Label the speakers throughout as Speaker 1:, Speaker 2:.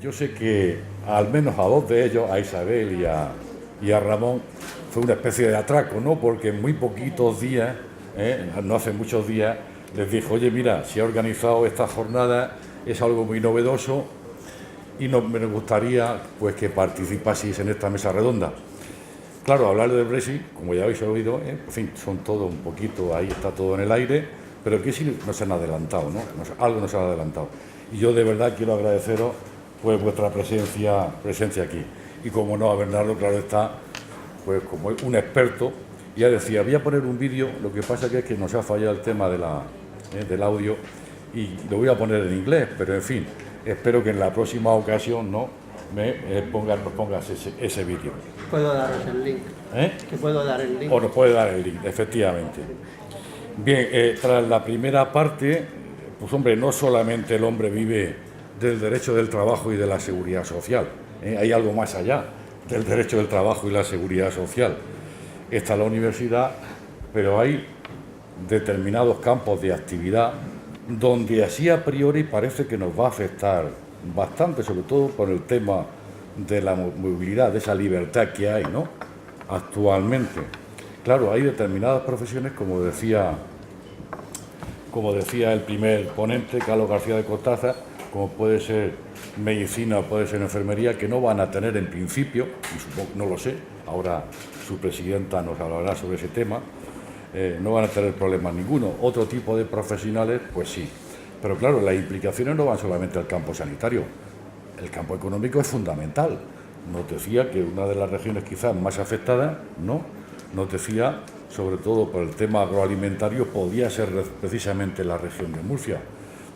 Speaker 1: yo sé que al menos a dos de ellos, a Isabel y a Ramón, fue una especie de atraco, ¿no? Porque en muy poquitos días, no hace muchos días, les dijo, oye, mira, se ha organizado esta jornada, es algo muy novedoso y me gustaría pues que participaseis en esta mesa redonda. Claro, hablar del Brexit, como ya habéis oído, en fin, son todo un poquito, ahí está todo en el aire, pero que sí nos han adelantado, ¿no? Algo nos han adelantado. Y yo de verdad quiero agradeceros pues vuestra presencia aquí. Y como no, a Bernardo, claro está, pues como un experto, ya decía, voy a poner un vídeo, lo que pasa que es que nos ha fallado el tema del audio y lo voy a poner en inglés, pero en fin, espero que en la próxima ocasión no me pongas ese vídeo.
Speaker 2: ¿Puedo daros el link? ¿Te puedo dar el link?
Speaker 1: O nos puede dar el link, efectivamente. Bien, tras la primera parte, pues hombre, no solamente el hombre vive del derecho del trabajo y de la seguridad social, hay algo más allá del derecho del trabajo y la seguridad social. Está la universidad, pero hay determinados campos de actividad donde así a priori parece que nos va a afectar bastante, sobre todo por el tema de la movilidad, de esa libertad que hay, ¿no?, actualmente. Claro, hay determinadas profesiones, como decía el primer ponente, Carlos García de Cortázar, como puede ser medicina o puede ser enfermería, que no van a tener en principio, y supongo, no lo sé, ahora su presidenta nos hablará sobre ese tema, no van a tener problemas ninguno. Otro tipo de profesionales, pues sí. Pero claro, las implicaciones no van solamente al campo sanitario. El campo económico es fundamental. Nos decía que una de las regiones quizás más afectadas, ¿no?, nos decía, sobre todo por el tema agroalimentario, podía ser precisamente la región de Murcia.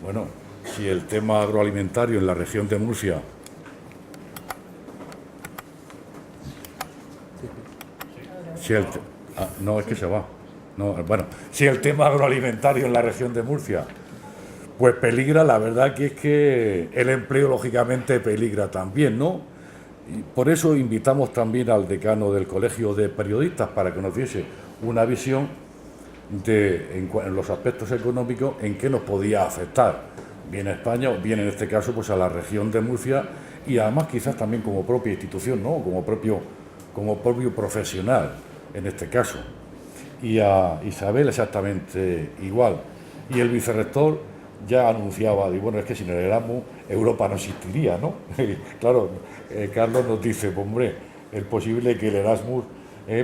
Speaker 1: Bueno, si el tema agroalimentario en la región de Murcia no, es que se va. No, bueno, si el tema agroalimentario en la región de Murcia pues peligra, la verdad que es que el empleo lógicamente peligra también, ¿no? Y por eso invitamos también al decano del Colegio de Periodistas para que nos diese una visión en los aspectos económicos en qué nos podía afectar, bien a España o bien en este caso pues a la región de Murcia, y además quizás también como propia institución, ¿no?, como propio profesional en este caso. Y a Isabel exactamente igual. Y el vicerrector ya anunciaba, y bueno, es que sin el Erasmus Europa no existiría, ¿no? Claro, Carlos nos dice, pues hombre, es posible que el Erasmus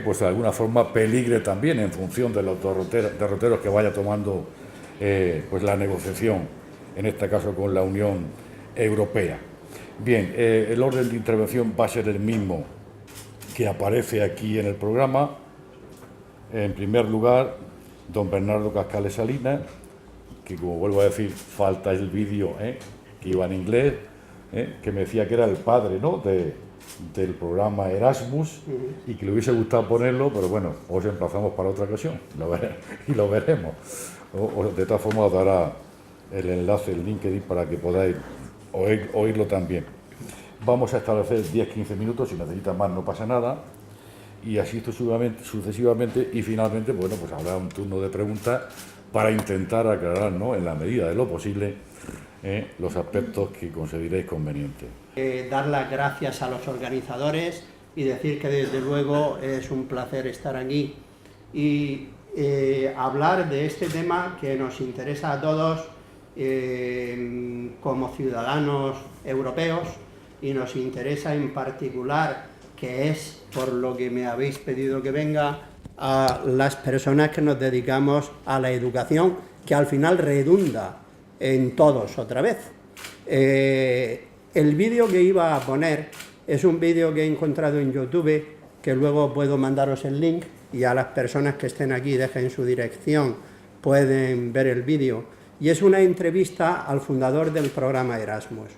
Speaker 1: pues de alguna forma peligre también en función de los derroteros que vaya tomando pues la negociación, en este caso con la Unión Europea. Bien, el orden de intervención va a ser el mismo que aparece aquí en el programa. En primer lugar, don Bernardo Cascales Salinas, que como vuelvo a decir, falta el vídeo que iba en inglés, que me decía que era el padre, ¿no?, del programa Erasmus, y que le hubiese gustado ponerlo, pero bueno, os emplazamos para otra ocasión y lo veremos. De todas formas os dará el enlace, el LinkedIn, para que podáis oírlo también. Vamos a establecer 10-15 minutos, si necesitas más no pasa nada, y así sucesivamente, y finalmente, bueno, pues habrá un turno de preguntas para intentar aclarar, ¿no?, en la medida de lo posible, los aspectos que consideréis convenientes.
Speaker 2: Dar las gracias a los organizadores y decir que desde luego es un placer estar aquí y hablar de este tema que nos interesa a todos como ciudadanos europeos, y nos interesa en particular, que es por lo que me habéis pedido que venga, a las personas que nos dedicamos a la educación, que al final redunda en todos otra vez. El vídeo que iba a poner es un vídeo que he encontrado en YouTube, que luego puedo mandaros el link, y a las personas que estén aquí dejen su dirección, pueden ver el vídeo. Y es una entrevista al fundador del programa Erasmus.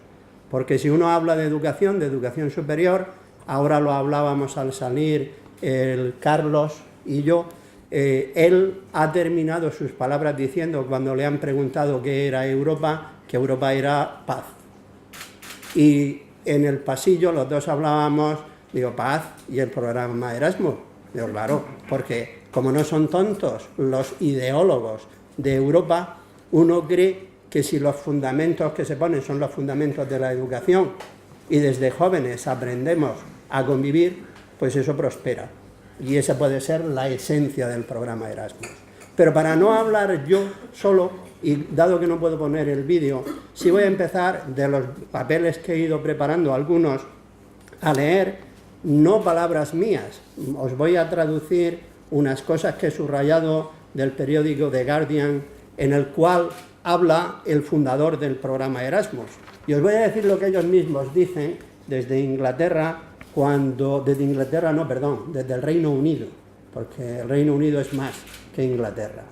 Speaker 2: Porque si uno habla de educación superior, ahora lo hablábamos al salir el Carlos y yo, él ha terminado sus palabras diciendo, cuando le han preguntado qué era Europa, que Europa era paz. Y en el pasillo los dos hablábamos, digo, paz y el programa Erasmus. Digo, claro, porque como no son tontos los ideólogos de Europa, uno cree que si los fundamentos que se ponen son los fundamentos de la educación, y desde jóvenes aprendemos a convivir, pues eso prospera. Y esa puede ser la esencia del programa Erasmus. Pero para no hablar yo solo, y dado que no puedo poner el vídeo, sí voy a empezar de los papeles que he ido preparando, algunos, a leer, no palabras mías. Os voy a traducir unas cosas que he subrayado del periódico The Guardian, en el cual habla el fundador del programa Erasmus. Y os voy a decir lo que ellos mismos dicen desde Inglaterra, desde el Reino Unido, porque el Reino Unido es más que Inglaterra.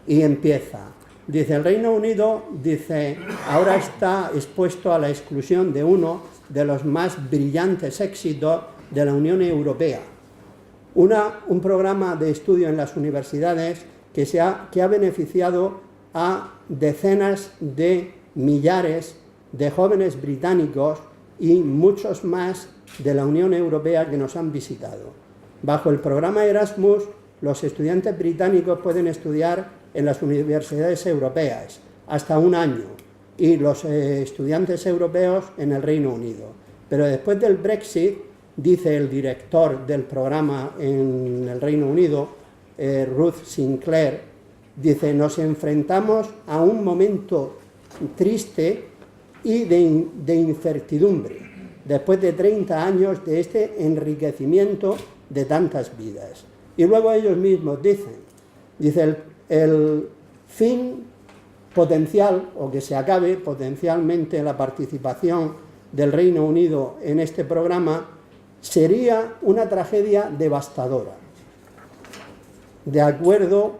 Speaker 2: Y empieza, dice, el Reino Unido, dice, ahora está expuesto a la exclusión de uno de los más brillantes éxitos de la Unión Europea. Un programa de estudio en las universidades que ha beneficiado a decenas de millares de jóvenes británicos y muchos más de la Unión Europea que nos han visitado. Bajo el programa Erasmus, los estudiantes británicos pueden estudiar en las universidades europeas hasta un año y los estudiantes europeos en el Reino Unido. Pero después del Brexit, dice el director del programa en el Reino Unido, Ruth Sinclair, dice, nos enfrentamos a un momento triste y de incertidumbre, después de 30 años de este enriquecimiento de tantas vidas. Y luego ellos mismos dicen, el fin potencial, o que se acabe potencialmente la participación del Reino Unido en este programa, sería una tragedia devastadora, de acuerdo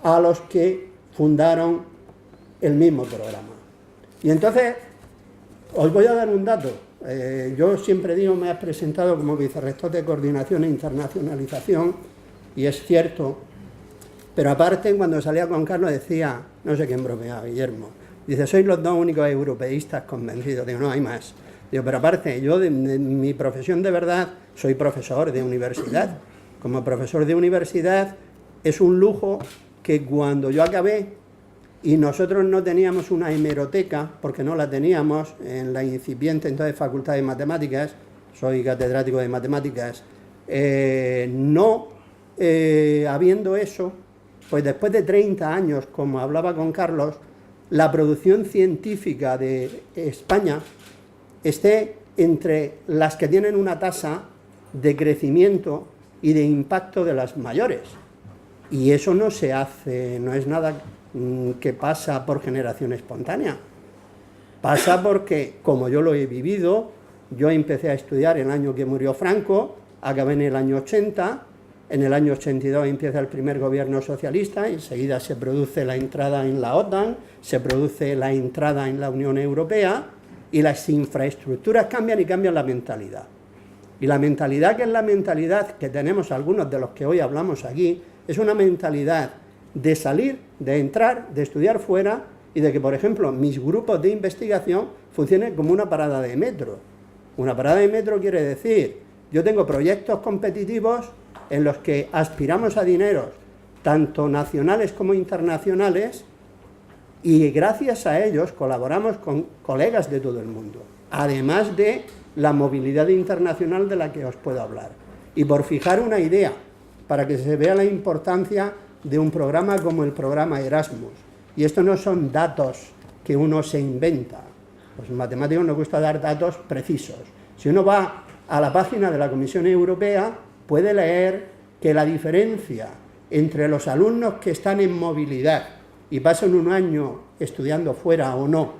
Speaker 2: a los que fundaron el mismo programa. Y entonces, os voy a dar un dato. Yo siempre digo, me has presentado como vicerrector de Coordinación e Internacionalización, y es cierto, pero aparte, cuando salía con Carlos decía, no sé quién bromeaba, Guillermo, dice, sois los dos únicos europeístas convencidos. Digo, no, hay más. Digo, pero aparte, yo de mi profesión de verdad soy profesor de universidad. Como profesor de universidad es un lujo que cuando yo acabé, y nosotros no teníamos una hemeroteca, porque no la teníamos en la incipiente entonces Facultad de Matemáticas, soy catedrático de Matemáticas, habiendo eso, pues después de 30 años, como hablaba con Carlos, la producción científica de España esté entre las que tienen una tasa de crecimiento y de impacto de las mayores. Y eso no se hace, no es nada que pasa por generación espontánea. Pasa porque, como yo lo he vivido, yo empecé a estudiar el año que murió Franco, acabé en el año 80, en el año 82 empieza el primer gobierno socialista, enseguida se produce la entrada en la OTAN, se produce la entrada en la Unión Europea, y las infraestructuras cambian y cambian la mentalidad. Y la mentalidad, que es la mentalidad que tenemos algunos de los que hoy hablamos aquí, es una mentalidad de salir, de entrar, de estudiar fuera, y de que, por ejemplo, mis grupos de investigación funcionen como una parada de metro. Una parada de metro quiere decir, yo tengo proyectos competitivos en los que aspiramos a dineros, tanto nacionales como internacionales, y gracias a ellos colaboramos con colegas de todo el mundo, además de la movilidad internacional de la que os puedo hablar. Y por fijar una idea, para que se vea la importancia de un programa como el programa Erasmus. Y esto no son datos que uno se inventa. Los matemáticos nos gusta dar datos precisos. Si uno va a la página de la Comisión Europea, puede leer que la diferencia entre los alumnos que están en movilidad y pasan un año estudiando fuera o no,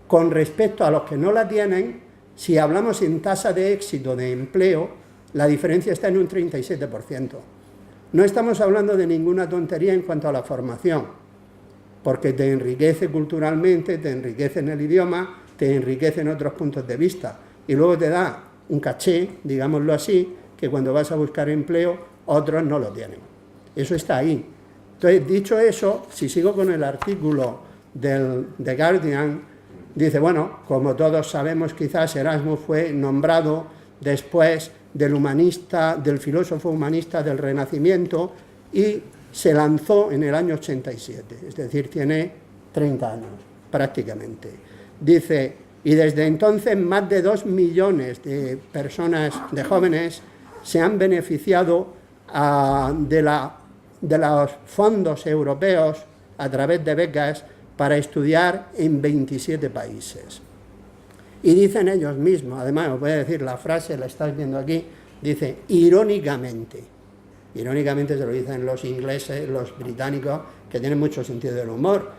Speaker 2: con respecto a los que no la tienen, si hablamos en tasa de éxito de empleo, la diferencia está en un 37%. No estamos hablando de ninguna tontería en cuanto a la formación, porque te enriquece culturalmente, te enriquece en el idioma, te enriquece en otros puntos de vista, y luego te da un caché, digámoslo así, que cuando vas a buscar empleo, otros no lo tienen. Eso está ahí. Entonces, dicho eso, si sigo con el artículo del The Guardian, dice, bueno, como todos sabemos, quizás Erasmus fue nombrado después del filósofo humanista del Renacimiento, y se lanzó en el año 87, es decir, tiene 30 años prácticamente. Dice, Y desde entonces más de 2 millones de personas, de jóvenes, se han beneficiado de los fondos europeos a través de becas para estudiar en 27 países. Y dicen ellos mismos, además os voy a decir la frase, la estáis viendo aquí, dice irónicamente se lo dicen los ingleses, los británicos, que tienen mucho sentido del humor.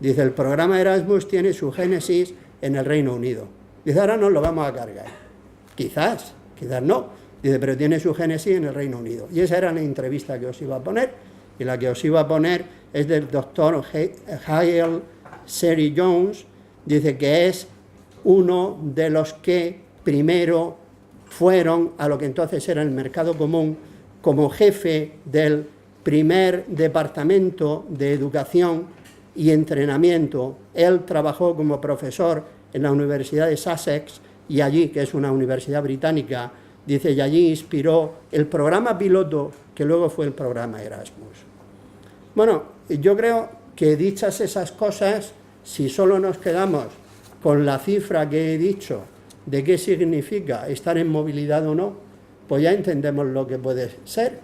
Speaker 2: Dice, el programa Erasmus tiene su génesis en el Reino Unido. Dice, ahora nos lo vamos a cargar. Quizás no. Dice, pero tiene su génesis en el Reino Unido. Y esa era la entrevista que os iba a poner. Y la que os iba a poner es del doctor Hale Seri Jones. Dice que es uno de los que primero fueron a lo que entonces era el mercado común como jefe del primer departamento de educación y entrenamiento. Él trabajó como profesor en la Universidad de Sussex y allí, que es una universidad británica, dice, y allí inspiró el programa piloto que luego fue el programa Erasmus. Bueno, yo creo que dichas esas cosas, si solo nos quedamos con la cifra que he dicho de qué significa estar en movilidad o no, pues ya entendemos lo que puede ser.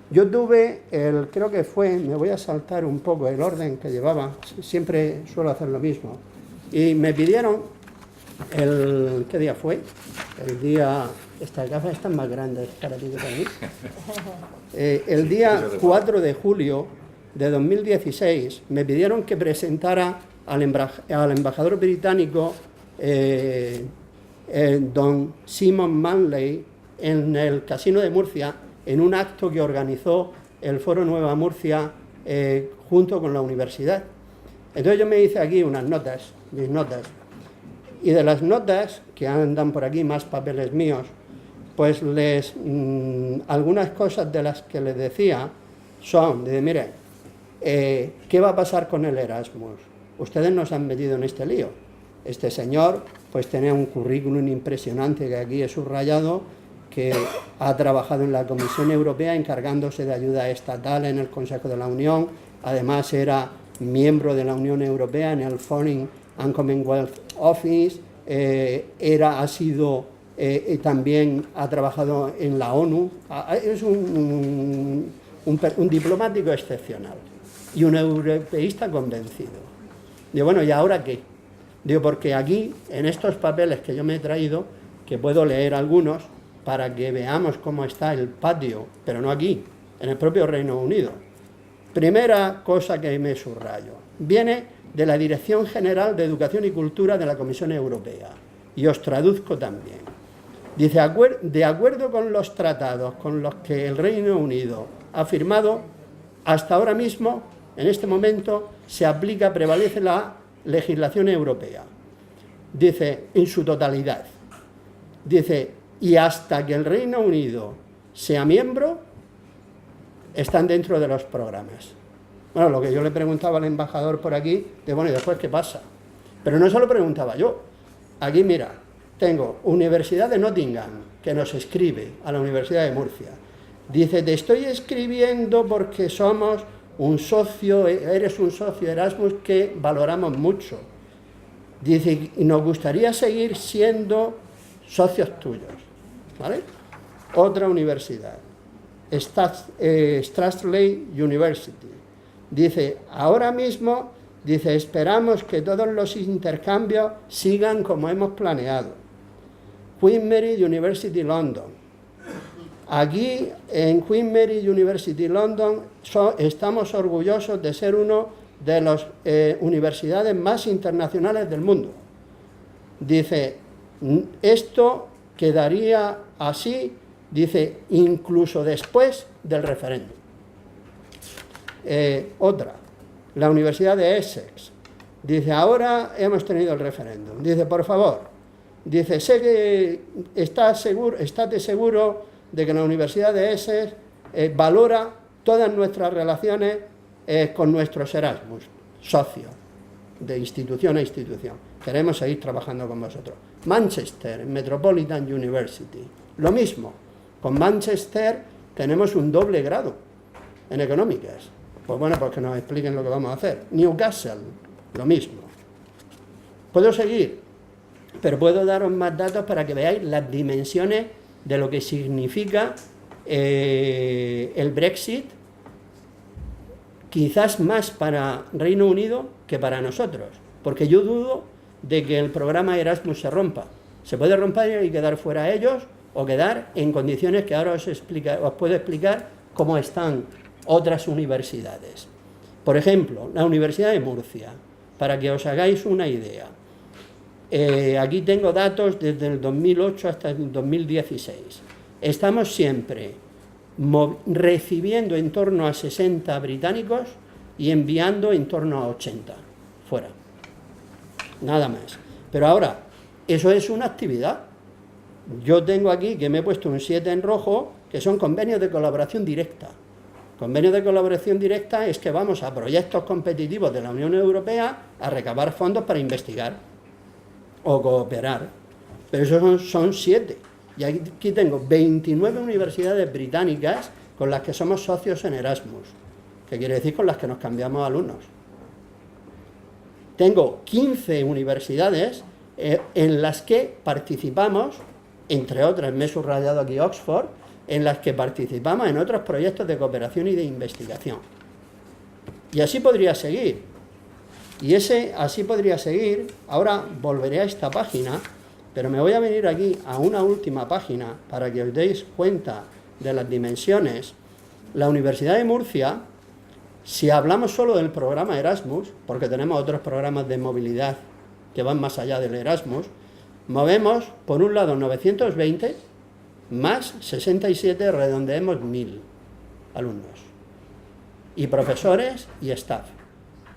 Speaker 2: Yo tuve, creo que fue, me voy a saltar un poco el orden que llevaba, siempre suelo hacer lo mismo, y me pidieron, ¿qué día fue? El día, estas gafas están más grandes para ti que para mí. El día 4 de julio de 2016 me pidieron que presentara al embajador británico don Simon Manley en el Casino de Murcia, en un acto que organizó el Foro Nueva Murcia junto con la universidad. Entonces yo me hice aquí unas notas, mis notas, y de las notas, que andan por aquí más papeles míos, pues algunas cosas de las que les decía son, mire, ¿qué va a pasar con el Erasmus? Ustedes nos han metido en este lío. Este señor pues tenía un currículum impresionante que aquí he subrayado, que ha trabajado en la Comisión Europea encargándose de ayuda estatal en el Consejo de la Unión, además era miembro de la Unión Europea en el Foreign and Commonwealth Office, también ha trabajado en la ONU, es un diplomático excepcional y un europeísta convencido. Digo, bueno, ¿y ahora qué? Digo, porque aquí, en estos papeles que yo me he traído, que puedo leer algunos, para que veamos cómo está el patio, pero no aquí, en el propio Reino Unido. Primera cosa que me subrayo, viene de la Dirección General de Educación y Cultura de la Comisión Europea, y os traduzco también. Dice, de acuerdo con los tratados con los que el Reino Unido ha firmado, hasta ahora mismo, en este momento, prevalece la legislación europea. Dice, en su totalidad. Dice, y hasta que el Reino Unido sea miembro, están dentro de los programas. Bueno, lo que yo le preguntaba al embajador por aquí, bueno, ¿y después qué pasa? Pero no se lo preguntaba yo. Aquí, mira, tengo Universidad de Nottingham, que nos escribe a la Universidad de Murcia. Dice, te estoy escribiendo porque somos eres un socio Erasmus que valoramos mucho. Dice, y nos gustaría seguir siendo socios tuyos. ¿Vale? Otra universidad, Strathclyde University. Dice, ahora mismo, dice, esperamos que todos los intercambios sigan como hemos planeado. Queen Mary University London. Aquí, en Queen Mary University London, estamos orgullosos de ser uno de las universidades más internacionales del mundo. Dice, esto quedaría así, dice, incluso después del referéndum. Otra, la Universidad de Essex. Dice, ahora hemos tenido el referéndum. Dice, por favor, dice, sé que estate seguro de que la Universidad de Essex valora todas nuestras relaciones con nuestros Erasmus, socios, de institución a institución. Queremos seguir trabajando con vosotros. Manchester, Metropolitan University, lo mismo. Con Manchester tenemos un doble grado en económicas. Pues bueno, pues que nos expliquen lo que vamos a hacer. Newcastle, lo mismo. ¿Puedo seguir? pero puedo daros más datos para que veáis las dimensiones de lo que significa el Brexit, quizás más para Reino Unido que para nosotros, porque yo dudo de que el programa Erasmus se rompa. Se puede romper y quedar fuera ellos, o quedar en condiciones que ahora os puedo explicar cómo están otras universidades. Por ejemplo, la Universidad de Murcia, para que os hagáis una idea. Aquí tengo datos desde el 2008 hasta el 2016. Estamos siempre recibiendo en torno a 60 británicos y enviando en torno a 80 fuera. Nada más. Pero ahora, eso es una actividad. Yo tengo aquí, que me he puesto un 7 en rojo, que son convenios de colaboración directa. Convenios de colaboración directa es que vamos a proyectos competitivos de la Unión Europea a recabar fondos para investigar o cooperar, pero esos son 7. Y aquí tengo 29 universidades británicas con las que somos socios en Erasmus, que quiere decir con las que nos cambiamos alumnos. Tengo 15 universidades en las que participamos, entre otras, me he subrayado aquí Oxford, en las que participamos en otros proyectos de cooperación y de investigación. Y así podría seguir. Así podría seguir. Ahora volveré a esta página, pero me voy a venir aquí a una última página para que os deis cuenta de las dimensiones. La Universidad de Murcia, si hablamos solo del programa Erasmus, porque tenemos otros programas de movilidad que van más allá del Erasmus, movemos, por un lado, 920, más 67, redondeemos 1000 alumnos, y profesores y staff.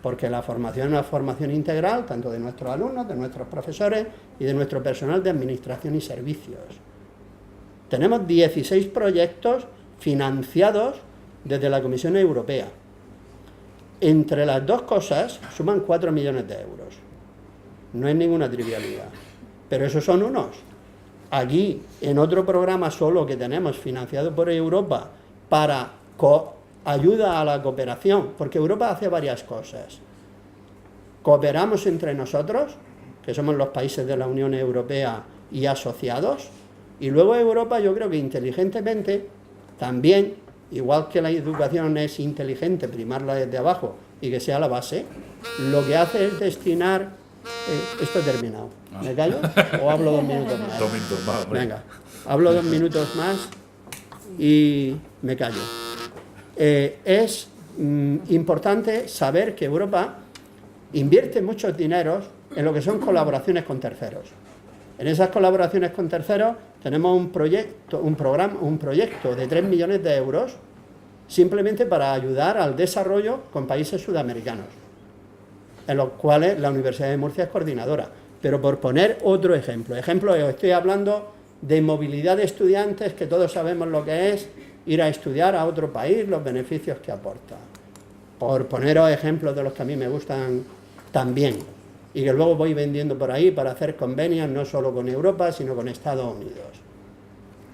Speaker 2: Porque la formación es una formación integral, tanto de nuestros alumnos, de nuestros profesores y de nuestro personal de administración y servicios. Tenemos 16 proyectos financiados desde la Comisión Europea. Entre las dos cosas suman 4 millones de euros. No es ninguna trivialidad, pero esos son unos. Aquí, en otro programa solo que tenemos financiado por Europa para ayuda a la cooperación, porque Europa hace varias cosas. Cooperamos entre nosotros, que somos los países de la Unión Europea y asociados, y luego Europa, yo creo que inteligentemente, también, igual que la educación es inteligente, primarla desde abajo y que sea la base, lo que hace es destinar... esto he terminado. ¿Me callo o hablo 2 minutos más?
Speaker 1: 2 minutos más, hombre.
Speaker 2: Venga, hablo 2 minutos más y me callo. Es importante saber que Europa invierte muchos dineros en lo que son colaboraciones con terceros. En esas colaboraciones con terceros tenemos un proyecto de 3 millones de euros simplemente para ayudar al desarrollo con países sudamericanos, en los cuales la Universidad de Murcia es coordinadora. Pero por poner otro ejemplo, estoy hablando de movilidad de estudiantes, que todos sabemos lo que es ir a estudiar a otro país, los beneficios que aporta. Por poneros ejemplos de los que a mí me gustan también, y que luego voy vendiendo por ahí para hacer convenios no solo con Europa, sino con Estados Unidos.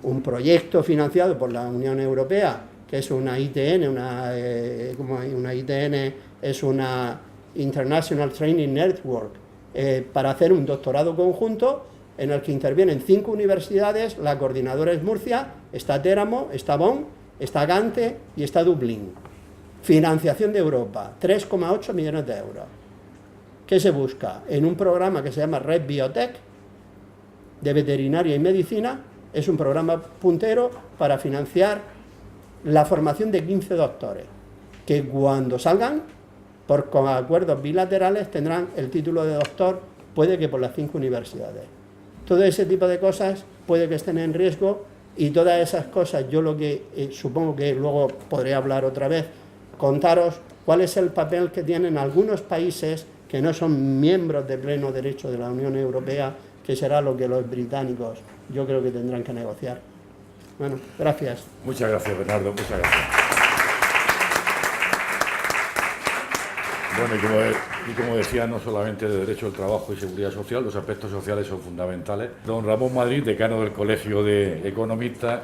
Speaker 2: Un proyecto financiado por la Unión Europea, que es una ITN, una ITN es una International Training Network, para hacer un doctorado conjunto en el que intervienen 5 universidades. La coordinadora es Murcia, está Teramo, está Bonn, está Gante y está Dublín. Financiación de Europa, 3,8 millones de euros. ¿Qué se busca? En un programa que se llama Red Biotech, de veterinaria y medicina, es un programa puntero para financiar la formación de 15 doctores, que cuando salgan, con acuerdos bilaterales, tendrán el título de doctor, puede que por las 5 universidades. Todo ese tipo de cosas puede que estén en riesgo, y todas esas cosas, yo lo que supongo que luego podré hablar otra vez, contaros cuál es el papel que tienen algunos países que no son miembros de pleno derecho de la Unión Europea, que será lo que los británicos yo creo que tendrán que negociar. Bueno, gracias.
Speaker 1: Muchas gracias, Bernardo, muchas gracias. Bueno, y como decía, no solamente de derecho del trabajo y seguridad social, los aspectos sociales son fundamentales. Don Ramón Madrid, decano del Colegio de Economistas,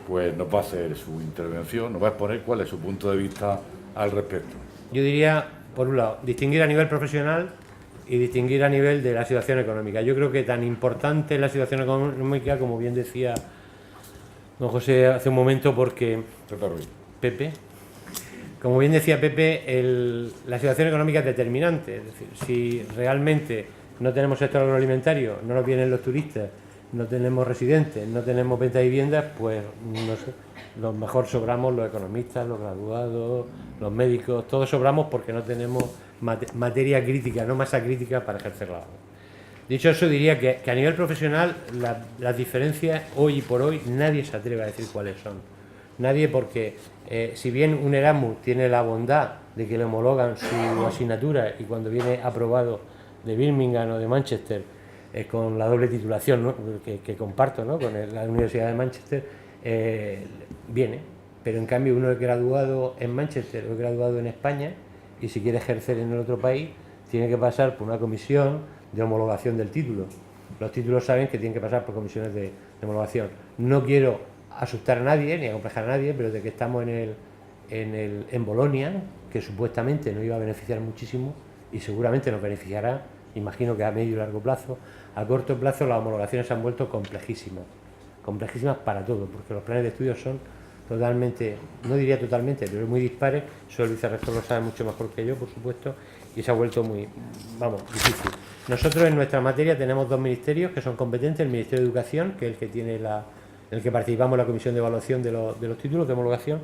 Speaker 1: pues nos va a hacer su intervención, nos va a exponer cuál es su punto de vista al respecto.
Speaker 3: Yo diría, por un lado, distinguir a nivel profesional y distinguir a nivel de la situación económica. Yo creo que tan importante es la situación económica, como bien decía don José hace un momento, porque Pepe, como bien decía Pepe, la situación económica es determinante. Es decir, si realmente no tenemos sector agroalimentario, no nos vienen los turistas, no tenemos residentes, no tenemos venta de viviendas, pues no sé, lo mejor sobramos los economistas, los graduados, los médicos, todos sobramos porque no tenemos materia crítica, no masa crítica para ejercer la labor. Dicho eso, diría que a nivel profesional las diferencias hoy por hoy nadie se atreve a decir cuáles son. Nadie, porque si bien un Erasmus tiene la bondad de que le homologan su asignatura y cuando viene aprobado de Birmingham o de Manchester con la doble titulación, ¿no?, que comparto, ¿no?, con la Universidad de Manchester, viene, pero en cambio uno es graduado en Manchester o es graduado en España y si quiere ejercer en el otro país tiene que pasar por una comisión de homologación del título. Los títulos saben que tienen que pasar por comisiones de homologación. No quiero asustar a nadie ni acomplejar a nadie, pero de que estamos en Bolonia, que supuestamente nos iba a beneficiar muchísimo y seguramente nos beneficiará, imagino que a medio y largo plazo. A corto plazo las homologaciones se han vuelto complejísimas para todo, porque los planes de estudio son totalmente, no diría totalmente, pero muy dispares. Eso el vicerrector lo sabe mucho mejor que yo, por supuesto, y se ha vuelto muy, difícil. Nosotros en nuestra materia tenemos dos ministerios que son competentes: el Ministerio de Educación, que es el que tiene en el que participamos en la comisión de evaluación de los títulos de homologación,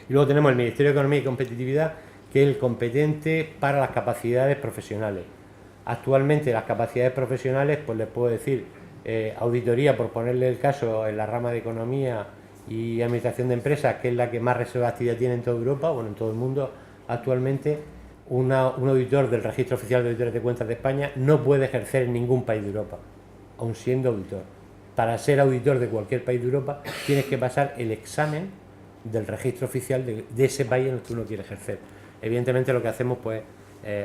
Speaker 3: y luego tenemos el Ministerio de Economía y Competitividad, que es el competente para las capacidades profesionales. Actualmente las capacidades profesionales, pues les puedo decir, auditoría, por ponerle el caso, en la rama de Economía y Administración de Empresas, que es la que más reserva de actividad tiene en toda Europa, bueno, en todo el mundo actualmente. Un auditor del Registro Oficial de Auditores de Cuentas de España no puede ejercer en ningún país de Europa, aun siendo auditor. Para ser auditor de cualquier país de Europa tienes que pasar el examen del registro oficial de ese país en el que uno quiere ejercer. Evidentemente lo que hacemos, pues,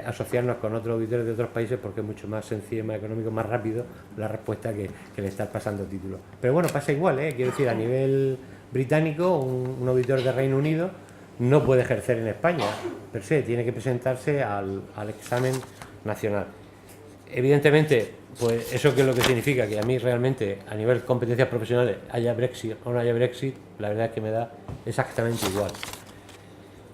Speaker 3: asociarnos con otros auditores de otros países, porque es mucho más sencillo, más económico, más rápido la respuesta que le estar pasando títulos. Pero bueno, pasa igual, quiero decir, a nivel británico, un auditor de Reino Unido no puede ejercer en España, per se, tiene que presentarse al examen nacional. Evidentemente, pues eso, que es lo que significa que a mí realmente, a nivel de competencias profesionales, haya Brexit o no haya Brexit, la verdad es que me da exactamente igual,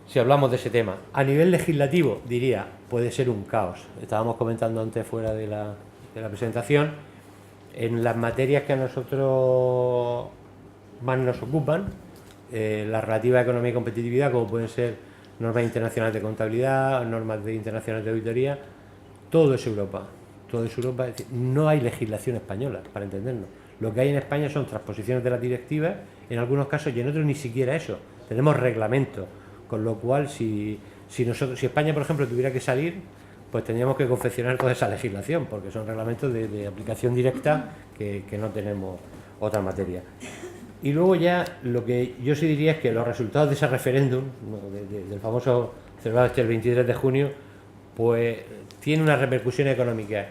Speaker 3: si hablamos de ese tema. A nivel legislativo, diría, puede ser un caos. Estábamos comentando antes, fuera de la presentación, en las materias que a nosotros más nos ocupan, la relativa a economía y competitividad, como pueden ser normas internacionales de contabilidad, normas internacionales de auditoría, todo es Europa. Todo es Europa. Es decir, no hay legislación española, para entendernos. Lo que hay en España son transposiciones de las directivas, en algunos casos, y en otros ni siquiera eso. Tenemos reglamentos, con lo cual si España, por ejemplo, tuviera que salir, pues tendríamos que confeccionar toda esa legislación, porque son reglamentos de aplicación directa que no tenemos otra materia. Y luego ya lo que yo sí diría es que los resultados de ese referéndum, del famoso celebrado el 23 de junio, pues tiene una repercusión económica,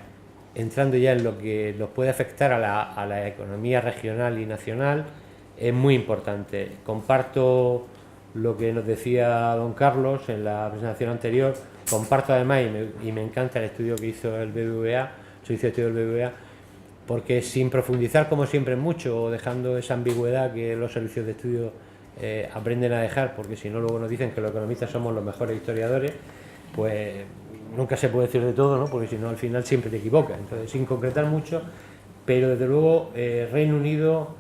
Speaker 3: entrando ya en lo que nos puede afectar a la economía regional y nacional, es muy importante. Comparto lo que nos decía don Carlos en la presentación anterior, comparto además, y me encanta el estudio que hizo el BBVA, porque sin profundizar, como siempre, mucho, o dejando esa ambigüedad que los servicios de estudio aprenden a dejar, porque si no luego nos dicen que los economistas somos los mejores historiadores, pues nunca se puede decir de todo, ¿no?, porque si no al final siempre te equivocas. Entonces, sin concretar mucho, pero desde luego Reino Unido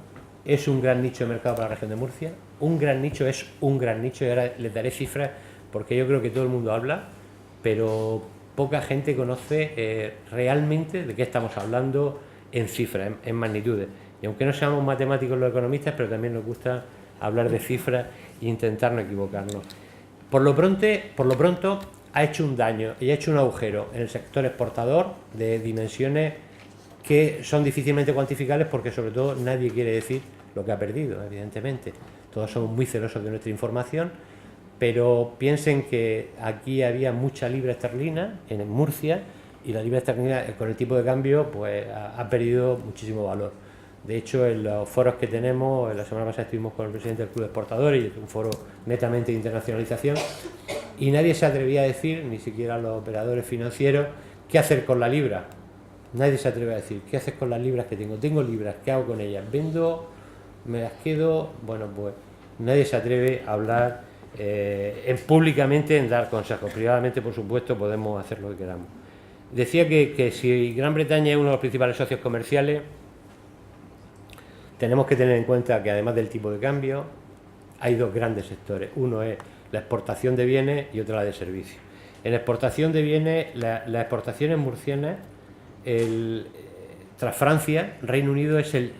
Speaker 3: es un gran nicho de mercado para la región de Murcia, un gran nicho, y ahora les daré cifras, porque yo creo que todo el mundo habla, pero poca gente conoce realmente de qué estamos hablando en cifras, en magnitudes. Y aunque no seamos matemáticos los economistas, pero también nos gusta hablar de cifras e intentar no equivocarnos. Por lo pronto ha hecho un daño y ha hecho un agujero en el sector exportador de dimensiones que son difícilmente cuantificables, porque sobre todo nadie quiere decir lo que ha perdido, evidentemente. Todos somos muy celosos de nuestra información, pero piensen que aquí había mucha libra esterlina en Murcia, y la libra esterlina con el tipo de cambio pues ha perdido muchísimo valor. De hecho, en los foros que tenemos, la semana pasada estuvimos con el presidente del Club de Exportadores, y es un foro netamente de internacionalización, y nadie se atrevía a decir, ni siquiera los operadores financieros, ¿Qué hacer con la libra? Nadie se atreve a decir, ¿qué haces con las libras que tengo? Tengo libras, ¿qué hago con ellas? ¿Vendo? ¿Me las quedo? Bueno, pues nadie se atreve a hablar públicamente, en dar consejos. Privadamente, por supuesto, podemos hacer lo que queramos. Decía que si Gran Bretaña es uno de los principales socios comerciales, tenemos que tener en cuenta que además del tipo de cambio, hay dos grandes sectores. Uno es la exportación de bienes y otro la de servicios. En exportación de bienes, las exportaciones murcianas, tras Francia, Reino Unido es el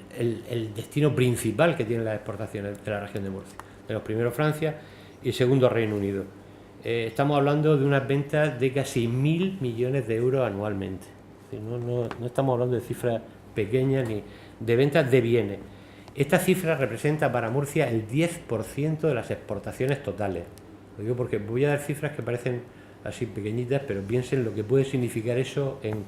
Speaker 3: destino principal que tienen las exportaciones de la región de Murcia. De los primeros Francia y segundo Reino Unido. Estamos hablando de unas ventas de casi 1.000 millones de euros anualmente. No estamos hablando de cifras pequeñas ni de ventas de bienes. Esta cifra representa para Murcia el 10% de las exportaciones totales. Lo digo porque voy a dar cifras que parecen así pequeñitas, pero piensen lo que puede significar eso en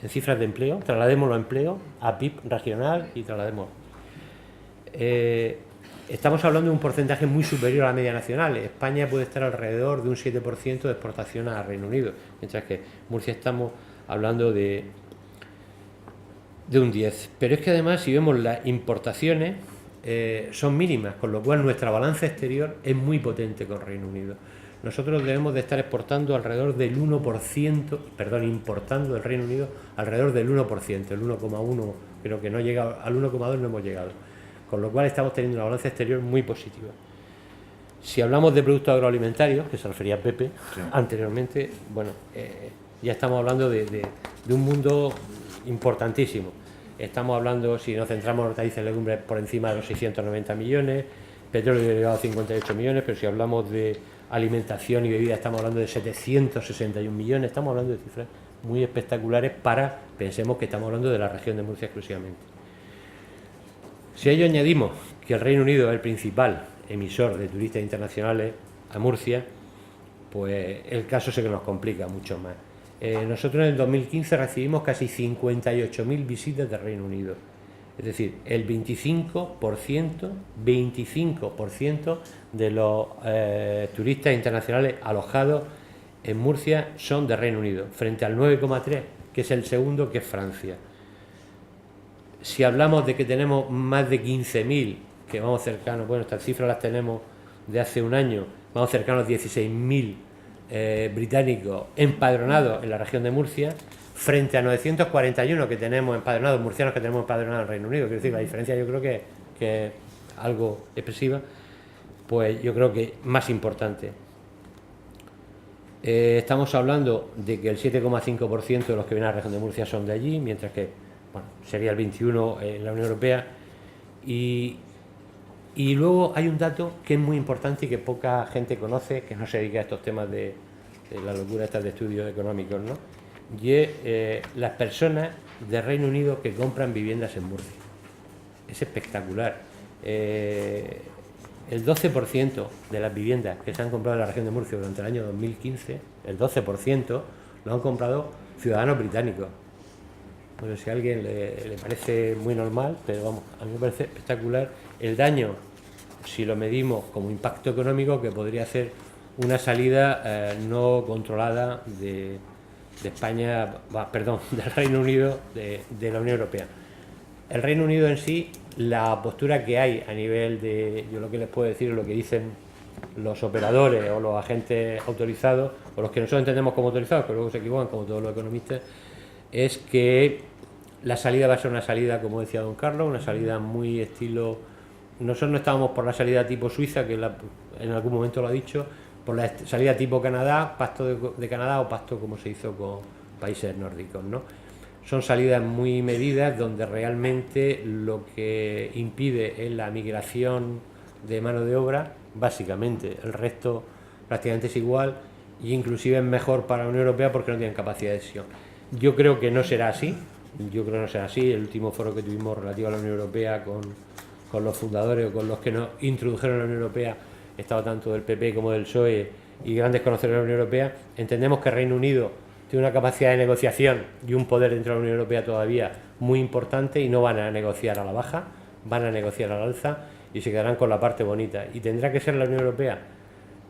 Speaker 3: cifras de empleo. Trasladémoslo a empleo, a PIB regional y trasladémoslo. Estamos hablando de un porcentaje muy superior a la media nacional. España puede estar alrededor de un 7% de exportación a Reino Unido, mientras que Murcia estamos hablando de un 10%. Pero es que además, si vemos las importaciones, son mínimas, con lo cual nuestra balanza exterior es muy potente con Reino Unido. Nosotros debemos de estar exportando alrededor del 1%, importando del Reino Unido alrededor del 1%, el 1,1%, creo que no ha llegado, al 1,2% no hemos llegado. Con lo cual estamos teniendo una balanza exterior muy positiva. Si hablamos de productos agroalimentarios, que se refería a Pepe anteriormente, bueno, ya estamos hablando de un mundo importantísimo. Estamos hablando, si nos centramos en hortalizas y legumbres, por encima de los 690 millones, petróleo derivado 58 millones, pero si hablamos de alimentación y bebida estamos hablando de 761 millones, estamos hablando de cifras muy espectaculares pensemos que estamos hablando de la región de Murcia exclusivamente. Si a ello añadimos que el Reino Unido es el principal emisor de turistas internacionales a Murcia, pues el caso se que nos complica mucho más. Nosotros en el 2015 recibimos casi 58.000 visitas del Reino Unido. Es decir, el 25% de los turistas internacionales alojados en Murcia son de Reino Unido, frente al 9,3%, que es el segundo, que es Francia. Si hablamos de que tenemos más de 15.000, que vamos cercanos, bueno, estas cifras las tenemos de hace un año, vamos cercanos a 16.000 británicos empadronados en la región de Murcia, frente a 941 que tenemos empadronados, murcianos que tenemos empadronados en el Reino Unido. Quiero decir, la diferencia yo creo que es algo expresiva, pues yo creo que más importante. Estamos hablando de que el 7,5% de los que vienen a la región de Murcia son de allí, mientras que sería el 21% en la Unión Europea. Y luego hay un dato que es muy importante y que poca gente conoce, que no se dedica a estos temas de la locura estas de estudios económicos, ¿no? Y es las personas de Reino Unido que compran viviendas en Murcia. Es espectacular. El 12% de las viviendas que se han comprado en la región de Murcia durante el año 2015, el 12% lo han comprado ciudadanos británicos. Bueno, si a alguien le parece muy normal, pero vamos, a mí me parece espectacular el daño, si lo medimos como impacto económico, que podría hacer una salida no controlada de España, del Reino Unido de la Unión Europea. El Reino Unido en sí, la postura que hay a nivel de, yo lo que les puedo decir, lo que dicen los operadores o los agentes autorizados, o los que nosotros entendemos como autorizados, pero luego se equivocan como todos los economistas, es que la salida va a ser una salida, como decía don Carlos, una salida muy estilo... Nosotros no estábamos por la salida tipo Suiza, que en algún momento lo ha dicho, por la salida tipo Canadá, pacto de Canadá o pacto como se hizo con países nórdicos, ¿no? Son salidas muy medidas donde realmente lo que impide es la migración de mano de obra, básicamente. El resto prácticamente es igual e inclusive es mejor para la Unión Europea porque no tienen capacidad de decisión. Yo creo que no será así. El último foro que tuvimos relativo a la Unión Europea con los fundadores o con los que nos introdujeron a la Unión Europea, estaba tanto del PP como del PSOE y grandes conocedores de la Unión Europea. Entendemos que Reino Unido tiene una capacidad de negociación y un poder dentro de la Unión Europea todavía muy importante y no van a negociar a la baja, van a negociar al alza y se quedarán con la parte bonita. Y tendrá que ser la Unión Europea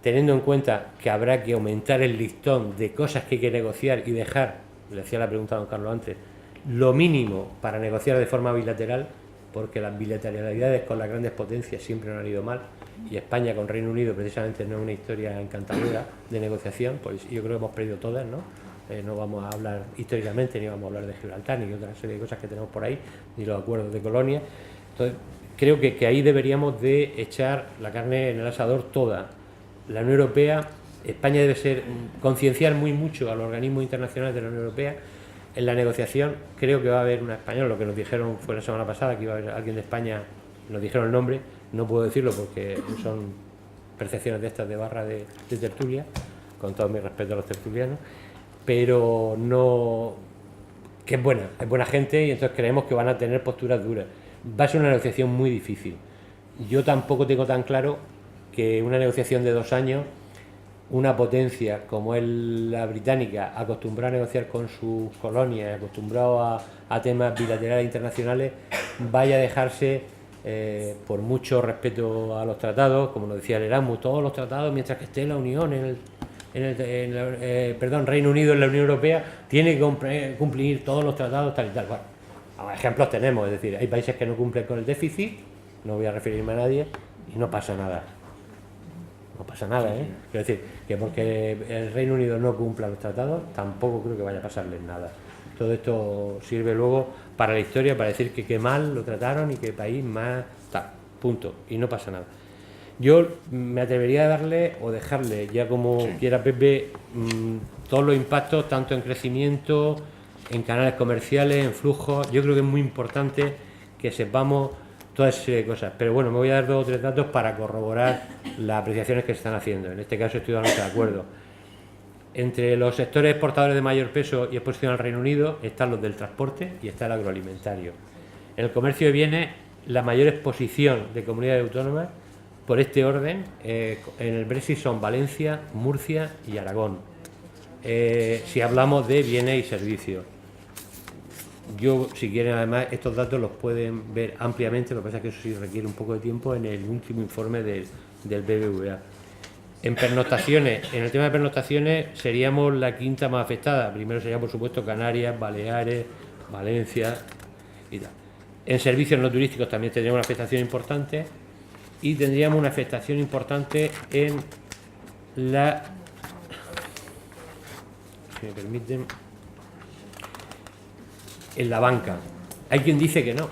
Speaker 3: teniendo en cuenta que habrá que aumentar el listón de cosas que hay que negociar y dejar, le hacía la pregunta a don Carlos antes, lo mínimo para negociar de forma bilateral, porque las bilateralidades con las grandes potencias siempre no han ido mal, y España con Reino Unido precisamente no es una historia encantadora de negociación, pues yo creo que hemos perdido todas, ¿no? No vamos a hablar históricamente, ni vamos a hablar de Gibraltar, ni de otra serie de cosas que tenemos por ahí, ni los acuerdos de colonia. Entonces, creo que ahí deberíamos de echar la carne en el asador toda. La Unión Europea, España debe ser concienciar muy mucho a los organismos internacionales de la Unión Europea. En la negociación creo que va a haber una española, lo que nos dijeron fue la semana pasada, que iba a haber alguien de España, nos dijeron el nombre, no puedo decirlo porque son percepciones de estas de barra de tertulia, con todo mi respeto a los tertulianos, pero no, que es buena gente y entonces creemos que van a tener posturas duras. Va a ser una negociación muy difícil. Yo tampoco tengo tan claro que una negociación de 2 años, una potencia como es la británica, acostumbrada a negociar con sus colonias, acostumbrado a temas bilaterales internacionales, vaya a dejarse, por mucho respeto a los tratados, como nos decía el Erasmus, todos los tratados, mientras que esté la Unión Reino Unido en la Unión Europea, tiene que cumplir todos los tratados, tal y tal. Bueno, ejemplos tenemos, es decir, hay países que no cumplen con el déficit, no voy a referirme a nadie, y no pasa nada. No pasa nada, ¿eh? Quiero decir, que porque el Reino Unido no cumpla los tratados, tampoco creo que vaya a pasarles nada. Todo esto sirve luego para la historia, para decir que qué mal lo trataron y qué país más tal, punto, y no pasa nada. Yo me atrevería a darle o dejarle, ya como quiera Pepe, todos los impactos, tanto en crecimiento, en canales comerciales, en flujos. Yo creo que es muy importante que sepamos toda esa serie de cosas. Pero bueno, me voy a dar 2 o 3 datos para corroborar las apreciaciones que se están haciendo. En este caso estoy totalmente de acuerdo. Entre los sectores exportadores de mayor peso y exposición al Reino Unido están los del transporte y está el agroalimentario. En el comercio de bienes, la mayor exposición de comunidades autónomas, por este orden, en el Brexit son Valencia, Murcia y Aragón. Si hablamos de bienes y servicios. Yo, si quieren, además, estos datos los pueden ver ampliamente, lo que pasa es que eso sí requiere un poco de tiempo en el último informe del BBVA. En pernoctaciones, en el tema de pernoctaciones seríamos la 5ª más afectada. Primero sería, por supuesto, Canarias, Baleares, Valencia y tal. En servicios no turísticos también tendríamos una afectación importante y tendríamos una afectación importante en la... Si me permiten... en la banca. Hay quien dice que no.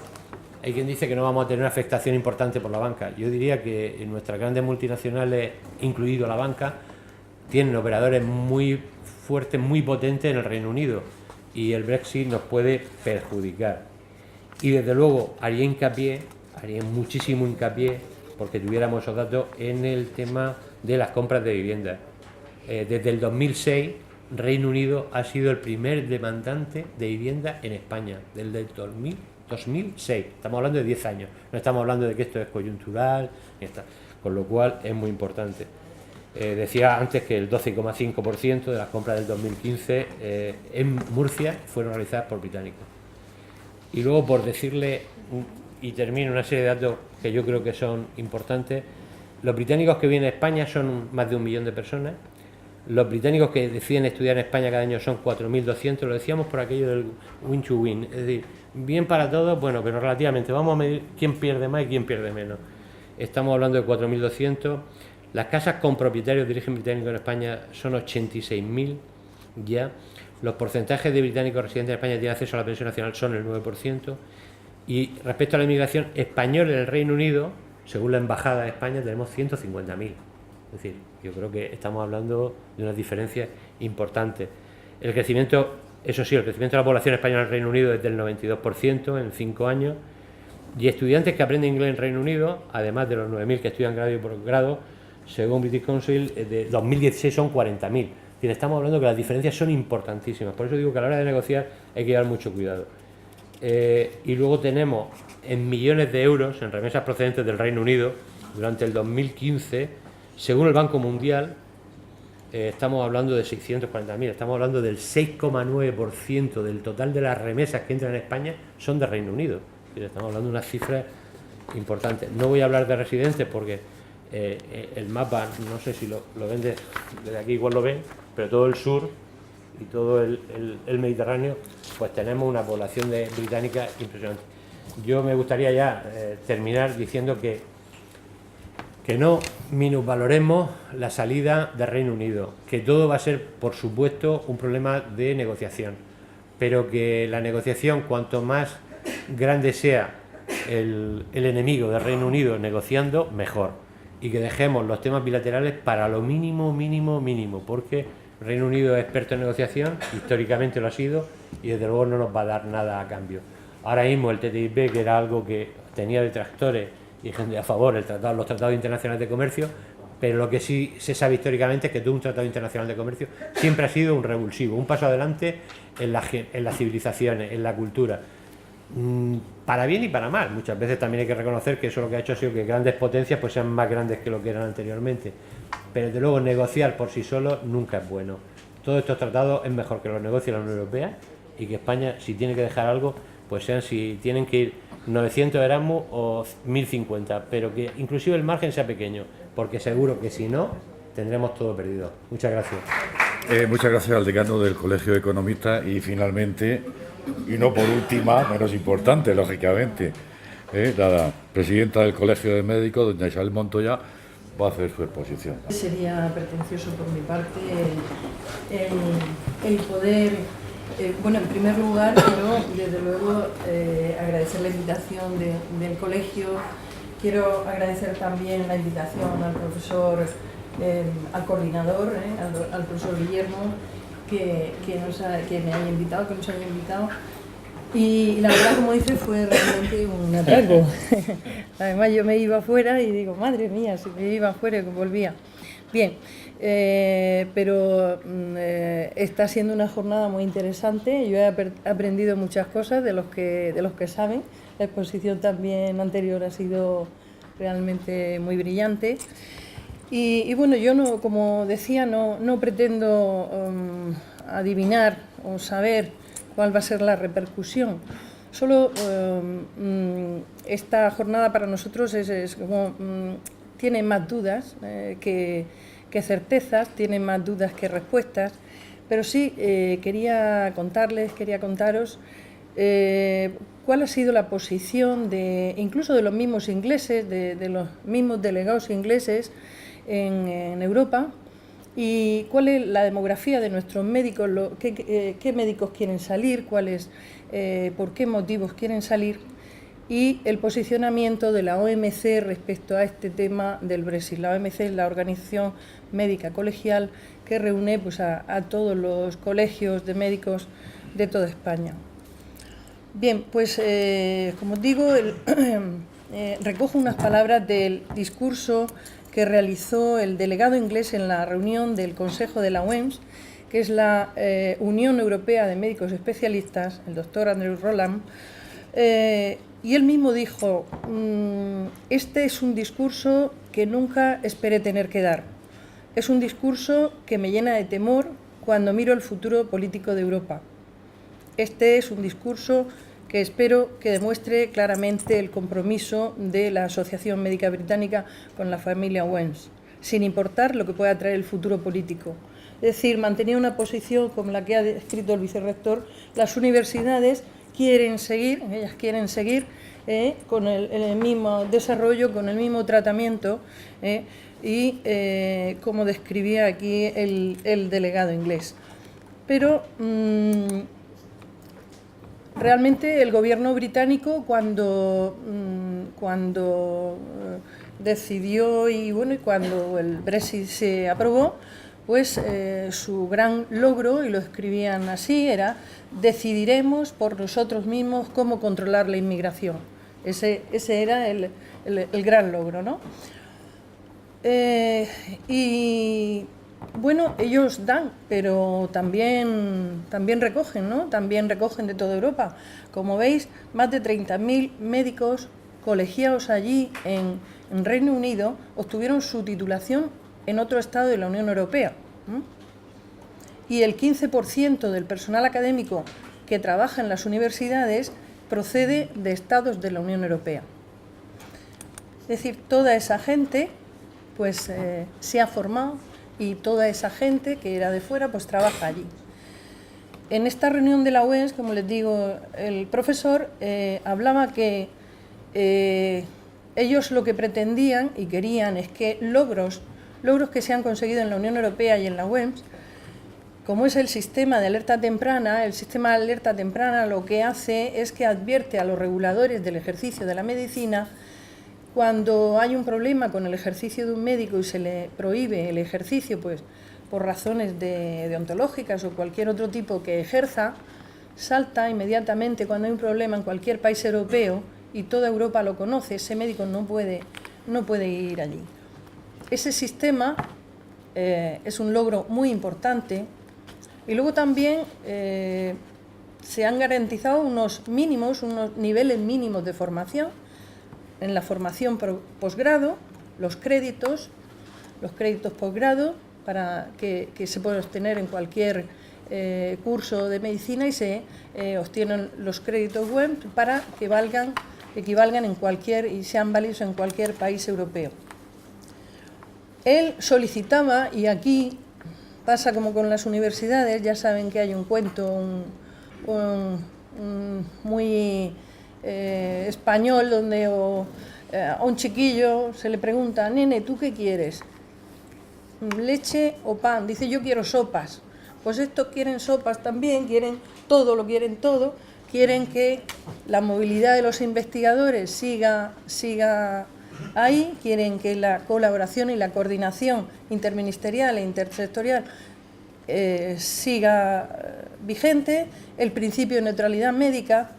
Speaker 3: Hay quien dice que no vamos a tener una afectación importante por la banca. Yo diría que en nuestras grandes multinacionales, incluido la banca, tienen operadores muy fuertes, muy potentes en el Reino Unido y el Brexit nos puede perjudicar. Y desde luego haría muchísimo hincapié, porque tuviéramos esos datos, en el tema de las compras de viviendas. Desde el 2006, Reino Unido ha sido el primer demandante de vivienda en España, desde el 2006. Estamos hablando de 10 años, no estamos hablando de que esto es coyuntural, con lo cual es muy importante. Decía antes que el 12,5% de las compras del 2015 en Murcia fueron realizadas por británicos. Y luego, por decirle, y termino, una serie de datos que yo creo que son importantes, los británicos que vienen a España son más de 1 millón de personas. Los británicos que deciden estudiar en España cada año son 4.200, lo decíamos por aquello del win to win, es decir, bien para todos, bueno, pero relativamente, vamos a medir quién pierde más y quién pierde menos. Estamos hablando de 4.200, las casas con propietarios de origen británico en España son 86.000 ya, los porcentajes de británicos residentes en España que tienen acceso a la pensión nacional son el 9%, y respecto a la inmigración española en el Reino Unido, según la Embajada de España, tenemos 150.000. Es decir, yo creo que estamos hablando de unas diferencias importantes. El crecimiento, eso sí, el crecimiento de la población española en el Reino Unido es del 92% en 5 años, y estudiantes que aprenden inglés en el Reino Unido, además de los 9.000 que estudian grado y posgrado, según British Council, de 2016 son 40.000. Es decir, estamos hablando que las diferencias son importantísimas. Por eso digo que a la hora de negociar hay que llevar mucho cuidado. Y luego tenemos en millones de euros en remesas procedentes del Reino Unido durante el 2015, según el Banco Mundial, estamos hablando de 640.000, estamos hablando del 6,9% del total de las remesas que entran en España son de Reino Unido. Estamos hablando de unas cifras importantes. No voy a hablar de residentes porque el mapa, no sé si lo ven desde aquí, igual lo ven, pero todo el sur y todo el Mediterráneo, pues tenemos una población británica impresionante. Yo me gustaría ya terminar diciendo que no minusvaloremos la salida del Reino Unido, que todo va a ser, por supuesto, un problema de negociación, pero que la negociación, cuanto más grande sea el enemigo del Reino Unido negociando, mejor, y que dejemos los temas bilaterales para lo mínimo, porque el Reino Unido es experto en negociación, históricamente lo ha sido, y desde luego no nos va a dar nada a cambio. Ahora mismo el TTIP, que era algo que tenía detractores y gente a favor, los tratados internacionales de comercio, pero lo que sí se sabe históricamente es que todo un tratado internacional de comercio siempre ha sido un revulsivo, un paso adelante en las civilizaciones, en la cultura, para bien y para mal. Muchas veces también hay que reconocer que eso lo que ha hecho ha sido que grandes potencias pues sean más grandes que lo que eran anteriormente, pero desde luego negociar por sí solo nunca es bueno. Todos estos tratados es mejor que los negocie la Unión Europea, y que España, si tiene que dejar algo, pues sean, si tienen que ir 900 Erasmus o 1050, pero que inclusive el margen sea pequeño, porque seguro que si no, tendremos todo perdido. Muchas gracias.
Speaker 1: Muchas gracias al decano del Colegio de Economistas y finalmente, y no por última, menos importante, lógicamente, la presidenta del Colegio de Médicos, doña Isabel Montoya, va a hacer su exposición.
Speaker 4: Sería pretencioso por mi parte el poder, bueno, en primer lugar, quiero desde luego agradecer la invitación del colegio. Quiero agradecer también la invitación al profesor, al coordinador, al profesor Guillermo, que me haya invitado, que nos haya invitado. Y la verdad, como dice, fue realmente un atraco. Además, yo me iba afuera y digo, madre mía, si me iba afuera y volvía. Bien, pero está siendo una jornada muy interesante. Yo he aprendido muchas cosas de los que saben. La exposición también anterior ha sido realmente muy brillante. Y bueno, yo no, como decía, no pretendo adivinar o saber cuál va a ser la repercusión. Solo esta jornada para nosotros es como tiene más dudas que certezas, tiene más dudas que respuestas, pero sí quería contaros cuál ha sido la posición incluso de los mismos ingleses, de los mismos delegados ingleses en Europa, y cuál es la demografía de nuestros médicos, qué médicos quieren salir, por qué motivos quieren salir, y el posicionamiento de la OMC respecto a este tema del Brexit. La OMC es la Organización Médica Colegial que reúne pues, a todos los colegios de médicos de toda España. Bien, pues como digo, recojo unas palabras del discurso que realizó el delegado inglés en la reunión del Consejo de la UEMS, que es la Unión Europea de Médicos Especialistas, el doctor Andrew Roland, y él mismo dijo, este es un discurso que nunca esperé tener que dar. Es un discurso que me llena de temor cuando miro el futuro político de Europa. Este es un discurso que espero que demuestre claramente el compromiso de la Asociación Médica Británica con la familia Wens, sin importar lo que pueda traer el futuro político. Es decir, mantenía una posición como la que ha descrito el vicerrector. Las universidades quieren seguir con el mismo desarrollo, con el mismo tratamiento, y como describía aquí el delegado inglés. Pero realmente el gobierno británico cuando decidió y cuando el Brexit se aprobó, pues su gran logro, y lo escribían así, era decidiremos por nosotros mismos cómo controlar la inmigración. Ese era el gran logro, ¿no? Y bueno, ellos dan, pero también recogen, ¿no? También recogen de toda Europa. Como veis, más de 30.000 médicos colegiados allí en Reino Unido obtuvieron su titulación en otro estado de la Unión Europea. Y el 15% del personal académico que trabaja en las universidades procede de estados de la Unión Europea. Es decir, toda esa gente pues se ha formado y toda esa gente que era de fuera pues trabaja allí. En esta reunión de la UENS, como les digo, el profesor hablaba que ellos lo que pretendían y querían es que logros que se han conseguido en la Unión Europea y en la UENS, como es el sistema de alerta temprana, el sistema de alerta temprana lo que hace es que advierte a los reguladores del ejercicio de la medicina cuando hay un problema con el ejercicio de un médico y se le prohíbe el ejercicio pues, por razones deontológicas o cualquier otro tipo que ejerza, salta inmediatamente cuando hay un problema en cualquier país europeo y toda Europa lo conoce, ese médico no puede ir allí. Ese sistema es un logro muy importante y luego también se han garantizado unos niveles mínimos de formación en la formación posgrado, los créditos posgrado para que se puede obtener en cualquier curso de medicina y se obtienen los créditos web para que equivalgan en cualquier y sean válidos en cualquier país europeo. Él solicitaba, y aquí pasa como con las universidades, ya saben que hay un cuento muy español donde a un chiquillo se le pregunta, nene, ¿tú qué quieres? ¿Leche o pan? Dice, yo quiero sopas. Pues estos quieren sopas también, quieren todo, quieren que la movilidad de los investigadores siga ahí, quieren que la colaboración y la coordinación interministerial e intersectorial siga vigente, el principio de neutralidad médica,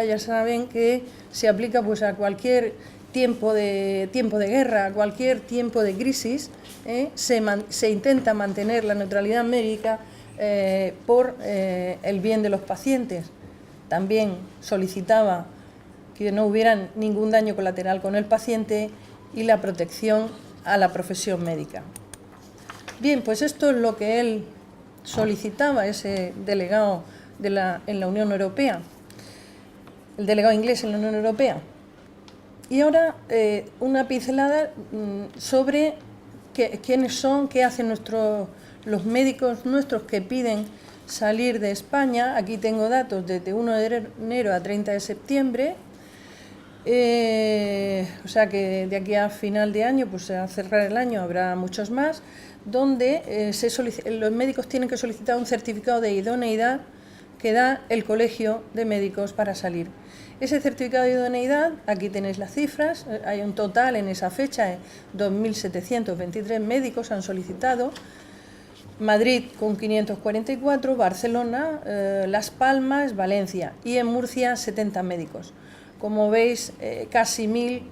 Speaker 4: ya saben que se aplica pues, a cualquier tiempo de guerra, a cualquier tiempo de crisis, se intenta mantener la neutralidad médica por el bien de los pacientes. También solicitaba que no hubiera ningún daño colateral con el paciente y la protección a la profesión médica. Bien, pues esto es lo que él solicitaba, ese delegado en la Unión Europea, el delegado inglés en la Unión Europea. Y ahora una pincelada sobre quiénes son, qué hacen los médicos nuestros que piden salir de España. Aquí tengo datos desde 1 de enero a 30 de septiembre. O sea que de aquí a final de año, pues a cerrar el año, habrá muchos más, donde los médicos tienen que solicitar un certificado de idoneidad que da el Colegio de Médicos para salir. Ese certificado de idoneidad, aquí tenéis las cifras, hay un total en esa fecha, 2.723 médicos han solicitado, Madrid con 544, Barcelona, Las Palmas, Valencia y en Murcia 70 médicos. Como veis, casi 1.000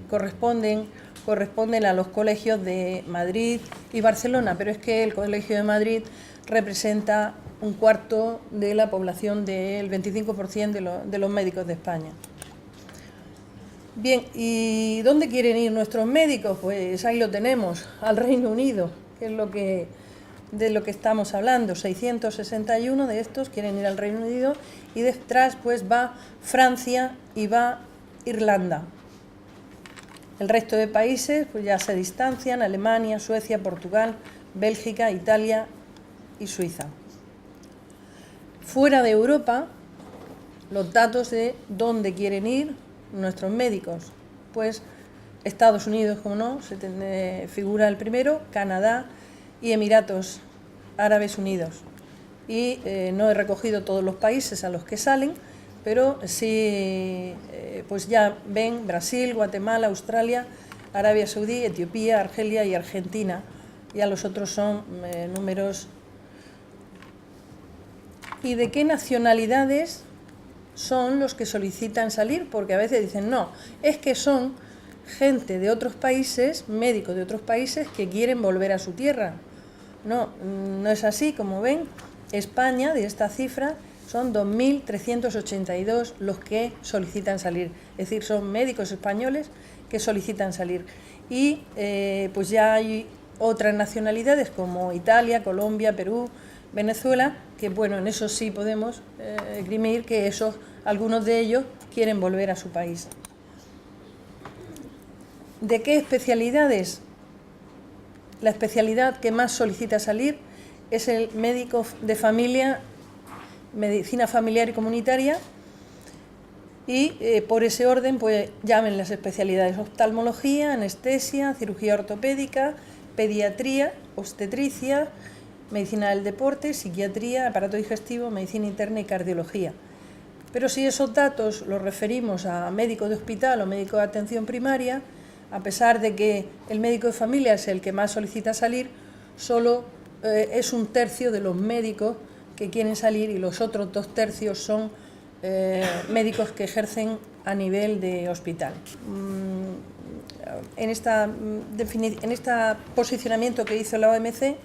Speaker 4: corresponden a los colegios de Madrid y Barcelona, pero es que el Colegio de Madrid representa un cuarto de la población, del 25% de los médicos de España. Bien, ¿y dónde quieren ir nuestros médicos? Pues ahí lo tenemos, al Reino Unido, que es de lo que estamos hablando. 661 de estos quieren ir al Reino Unido y detrás pues va Francia y va Irlanda. El resto de países pues ya se distancian, Alemania, Suecia, Portugal, Bélgica, Italia y Suiza. Fuera de Europa, los datos de dónde quieren ir nuestros médicos. Pues Estados Unidos, como no, figura el primero, Canadá y Emiratos Árabes Unidos. Y no he recogido todos los países a los que salen, pero sí, pues ya ven Brasil, Guatemala, Australia, Arabia Saudí, Etiopía, Argelia y Argentina. Ya los otros son números. ¿Y de qué nacionalidades son los que solicitan salir? Porque a veces dicen, no, es que son gente de otros países, médicos de otros países que quieren volver a su tierra. No, no es así, como ven, España, de esta cifra, son 2.382 los que solicitan salir. Es decir, son médicos españoles que solicitan salir. Y pues ya hay otras nacionalidades como Italia, Colombia, Perú, Venezuela, que bueno, en eso sí podemos esgrimir que algunos de ellos quieren volver a su país. ¿De qué especialidades? La especialidad que más solicita salir es el médico de familia, medicina familiar y comunitaria, y por ese orden pues llamen las especialidades: oftalmología, anestesia, cirugía ortopédica, pediatría, obstetricia, medicina del deporte, psiquiatría, aparato digestivo, medicina interna y cardiología. Pero si esos datos los referimos a médico de hospital o médico de atención primaria, a pesar de que el médico de familia es el que más solicita salir, solo es 1/3 de los médicos que quieren salir, y los otros 2/3 son médicos que ejercen a nivel de hospital. En este posicionamiento que hizo la OMC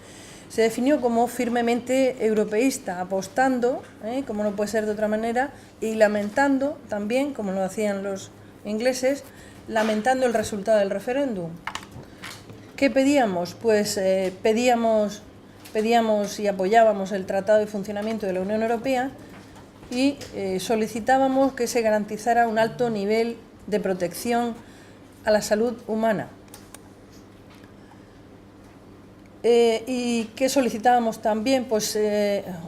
Speaker 4: se definió como firmemente europeísta, apostando, como no puede ser de otra manera, y lamentando también, como lo hacían los ingleses, lamentando el resultado del referéndum. ¿Qué pedíamos? Pues pedíamos y apoyábamos el Tratado de Funcionamiento de la Unión Europea y solicitábamos que se garantizara un alto nivel de protección a la salud humana. ¿Y qué solicitábamos también? Pues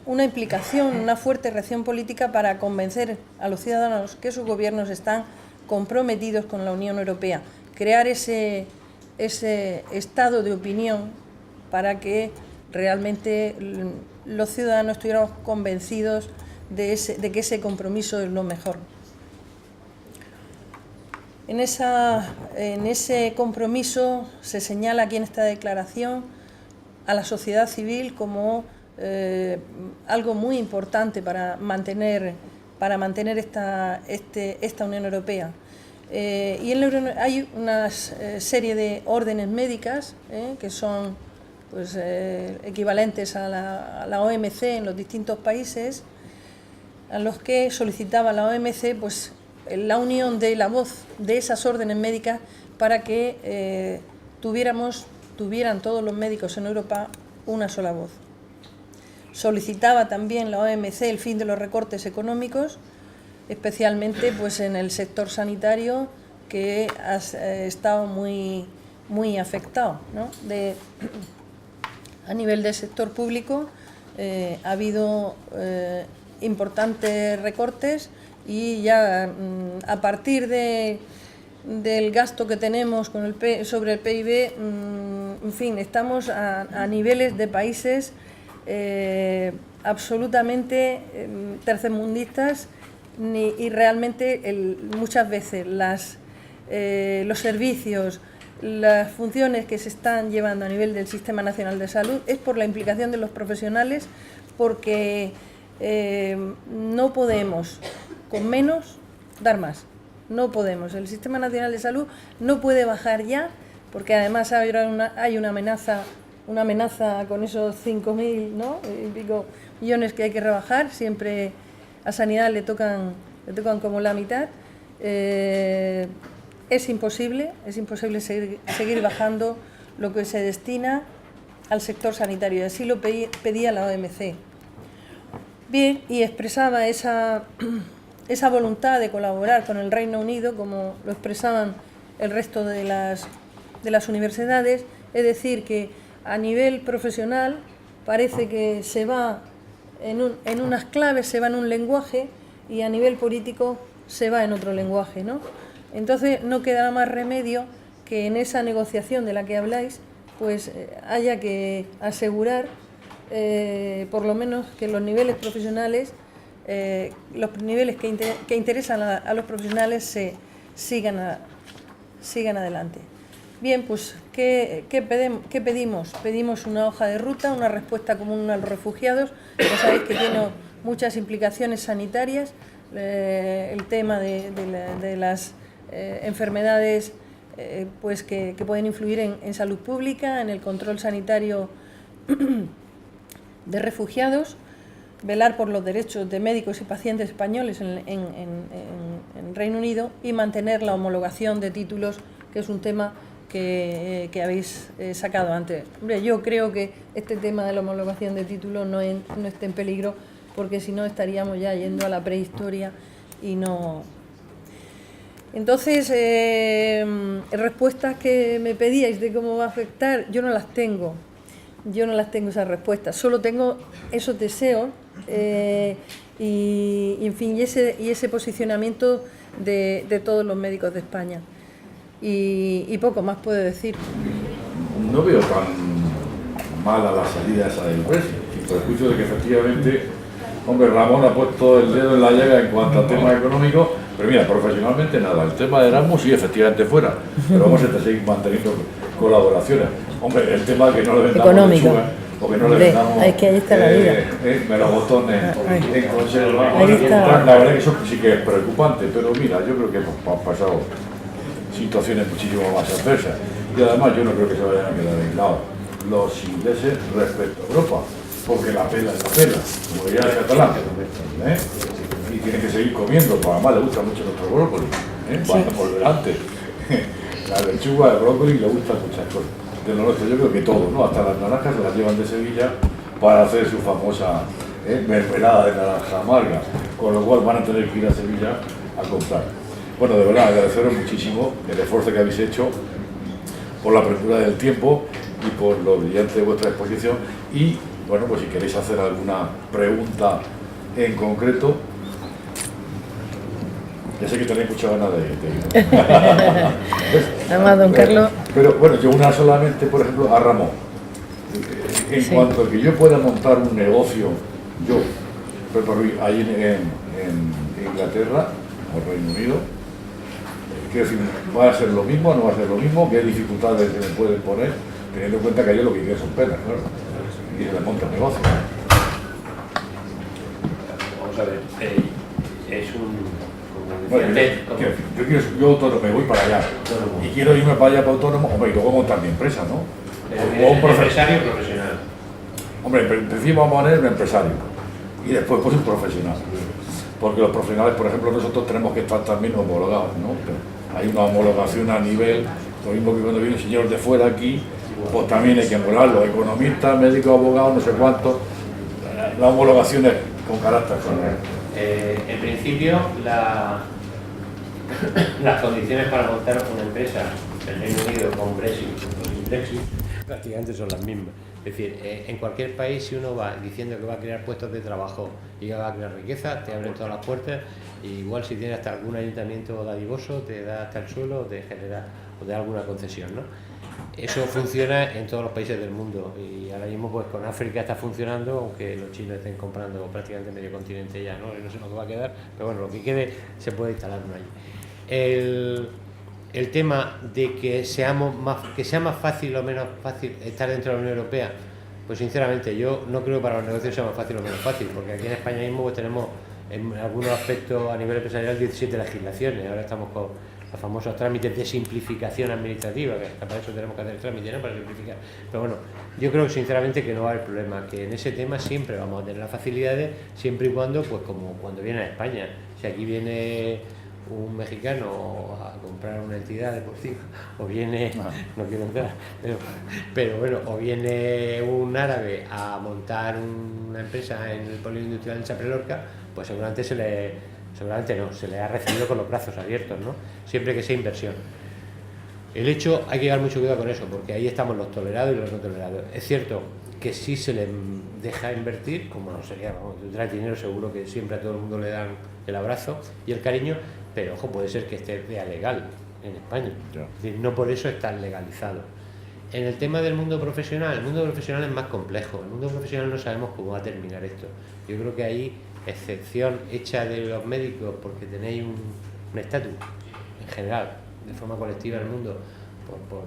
Speaker 4: una implicación, una fuerte reacción política para convencer a los ciudadanos que sus gobiernos están comprometidos con la Unión Europea. Crear ese estado de opinión para que realmente los ciudadanos estuviéramos convencidos de que ese compromiso es lo mejor. En ese compromiso se señala aquí en esta declaración a la sociedad civil como algo muy importante para mantener esta Unión Europea. Y en la Unión hay una serie de órdenes médicas que son pues, equivalentes a la OMC en los distintos países, a los que solicitaba la OMC pues, la unión de la voz de esas órdenes médicas para que tuvieran todos los médicos en Europa una sola voz. Solicitaba también la OMC el fin de los recortes económicos, especialmente pues, en el sector sanitario, que ha estado muy afectado, ¿no? A nivel del sector público ha habido importantes recortes, y ya a partir del gasto que tenemos sobre el PIB, en fin, estamos a niveles de países absolutamente tercermundistas, y realmente muchas veces los servicios, las funciones que se están llevando a nivel del Sistema Nacional de Salud es por la implicación de los profesionales, porque no podemos con menos dar más. No podemos. El Sistema Nacional de Salud no puede bajar ya, porque además hay una amenaza con esos 5.000, ¿no?, y pico millones que hay que rebajar. Siempre a Sanidad le tocan como la mitad. Es imposible seguir bajando lo que se destina al sector sanitario, y así lo pedía la OMC. Bien, y expresaba esa voluntad de colaborar con el Reino Unido, como lo expresaban el resto de las universidades, es decir, que a nivel profesional parece que se va en unas claves, se va en un lenguaje, y a nivel político se va en otro lenguaje, ¿no? Entonces no quedará más remedio que en esa negociación de la que habláis, pues haya que asegurar por lo menos que los niveles profesionales, los niveles que interesan a los profesionales sigan adelante. Bien, pues ¿qué pedimos? Pedimos una hoja de ruta, una respuesta común a los refugiados. Ya sabéis que tiene muchas implicaciones sanitarias, el tema de las enfermedades pues que pueden influir en salud pública, en el control sanitario de refugiados, velar por los derechos de médicos y pacientes españoles en Reino Unido, y mantener la homologación de títulos, que es un tema que habéis sacado antes. Hombre, yo creo que este tema de la homologación de títulos no esté en peligro, porque si no estaríamos ya yendo a la prehistoria y no... Entonces, respuestas que me pedíais de cómo va a afectar, yo no las tengo. Yo no las tengo esas respuestas, solo tengo esos deseos y en fin, y ese posicionamiento de todos los médicos de España. Y poco más puedo decir.
Speaker 1: No veo tan mala la salida esa del Brexit, por el juicio de que efectivamente, hombre, Ramón ha puesto el dedo en la llaga en cuanto al tema económico, pero mira, profesionalmente nada, el tema de Erasmus sí, efectivamente fuera, pero vamos a seguir manteniendo colaboraciones. Hombre, el tema que no le vendamos
Speaker 4: económico,
Speaker 1: lechuga, o que no le vendamos
Speaker 4: es que ahí está la vida.
Speaker 1: Melocotones en conserva,
Speaker 4: Ahí está.
Speaker 1: la verdad que eso sí que es preocupante, pero mira, yo creo que han pasado situaciones muchísimo más adversas. Y además yo no creo que se vayan a quedar aislados los ingleses respecto a Europa, porque la pela es la pela, como diría el catalán, y tienen que seguir comiendo, porque además le gusta mucho nuestro brócoli, van por delante. La lechuga, el brócoli, le gustan muchas cosas. De lo nuestro yo creo que todo, ¿no? Hasta las naranjas se las llevan de Sevilla para hacer su famosa mermelada de naranja amarga, con lo cual van a tener que ir a Sevilla a comprar. Bueno, de verdad, agradeceros muchísimo el esfuerzo que habéis hecho por la apertura del tiempo y por lo brillante de vuestra exposición. Y, bueno, pues si queréis hacer alguna pregunta en concreto, ya sé que tenéis mucha ganas de ir.
Speaker 4: Además, don Carlos.
Speaker 1: Pero bueno, yo una solamente, por ejemplo, a Ramón. En cuanto a que yo pueda montar un negocio, yo, Pepe Ruiz, ahí en Inglaterra o Reino Unido, quiero decir, ¿va a ser lo mismo o no va a ser lo mismo? ¿Qué dificultades se me pueden poner? Teniendo en cuenta que yo lo que quiero son penas, claro. Y se le monta el negocio.
Speaker 3: Vamos a ver, es un...
Speaker 1: Bueno, yo autónomo, me voy para allá y quiero irme para allá para autónomo, hombre, y luego montar mi empresa, ¿no?
Speaker 3: O un empresario profesional.
Speaker 1: Hombre, en principio vamos a poner un empresario y después pues un profesional, porque los profesionales, por ejemplo, nosotros tenemos que estar también homologados, ¿no? Hay una homologación a nivel, lo mismo que cuando viene un señor de fuera aquí, pues también hay que homologarlo, economistas, médicos, abogados, no sé cuántos, la homologación es con carácter general.
Speaker 3: En principio, las condiciones para montar una empresa en Reino Unido con Brexit o sin Brexit prácticamente son las mismas. Es decir, en cualquier país, si uno va diciendo que va a crear puestos de trabajo y que va a crear riqueza, te abren todas las puertas, y igual si tienes hasta algún ayuntamiento dadivoso, te da hasta el suelo o te genera o te da alguna concesión, ¿no? Eso funciona en todos los países del mundo y ahora mismo pues con África está funcionando, aunque los chinos estén comprando prácticamente medio continente ya, ¿no? Y no sé lo que va a quedar, pero bueno, lo que quede se puede instalar uno allí. El tema de que sea más fácil o menos fácil estar dentro de la Unión Europea, pues sinceramente yo no creo que para los negocios sea más fácil o menos fácil, porque aquí en España mismo pues tenemos en algunos aspectos a nivel empresarial 17 legislaciones, ahora estamos con los famosos trámites de simplificación administrativa, que para eso tenemos que hacer trámites, ¿no? Para simplificar. Pero bueno, yo creo sinceramente que no va a haber problema, que en ese tema siempre vamos a tener las facilidades, siempre y cuando, pues como cuando viene a España, si aquí viene un mexicano a comprar una entidad deportiva, o viene, no quiero entrar, pero bueno, o viene un árabe a montar una empresa en el polígono industrial de Chapre Lorca, pues seguramente se le ha recibido con los brazos abiertos, ¿no? Siempre que sea inversión. El hecho, hay que llevar mucho cuidado con eso, porque ahí estamos los tolerados y los no tolerados. Es cierto que sí se les deja invertir, como no sería, vamos, tú traes dinero, seguro que siempre a todo el mundo le dan el abrazo y el cariño, pero ojo, puede ser que esté legal en España. Es decir, no por eso está legalizado. En el tema del mundo profesional, el mundo profesional es más complejo. El mundo profesional no sabemos cómo va a terminar esto. Yo creo que ahí, excepción hecha de los médicos porque tenéis un estatus en general, de forma colectiva en el mundo,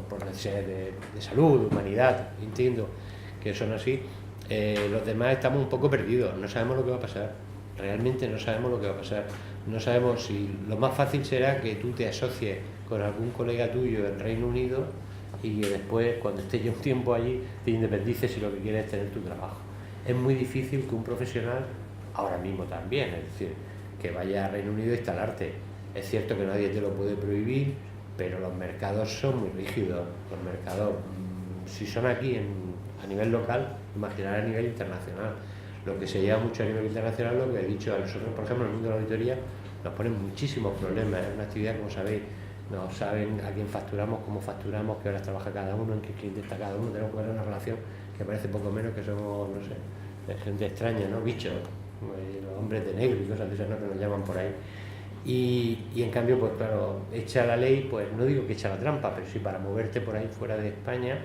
Speaker 3: por necesidades de salud, de humanidad, entiendo que son así, los demás estamos un poco perdidos, no sabemos lo que va a pasar, realmente no sabemos lo que va a pasar, no sabemos si lo más fácil será que tú te asocies con algún colega tuyo en Reino Unido y que después, cuando estés ya un tiempo allí, te independices si lo que quieres es tener tu trabajo. Es muy difícil que un profesional, ahora mismo también, es decir, que vaya a Reino Unido a instalarte. Es cierto que nadie te lo puede prohibir, pero los mercados son muy rígidos. Los mercados, si son aquí a nivel local, imaginar a nivel internacional. Lo que se lleva mucho a nivel internacional, lo que he dicho a nosotros, por ejemplo, en el mundo de la auditoría, nos ponen muchísimos problemas. Es una actividad, como sabéis, no saben a quién facturamos, cómo facturamos, qué horas trabaja cada uno, en qué cliente está cada uno. Tenemos que ver una relación que parece poco menos que somos, no sé, de gente extraña, ¿no? Bichos, los hombres de negro y cosas de esas, ¿no? Que nos llaman por ahí. Y en cambio, pues claro, echa la ley, pues no digo que echa la trampa, pero sí para moverte por ahí fuera de España,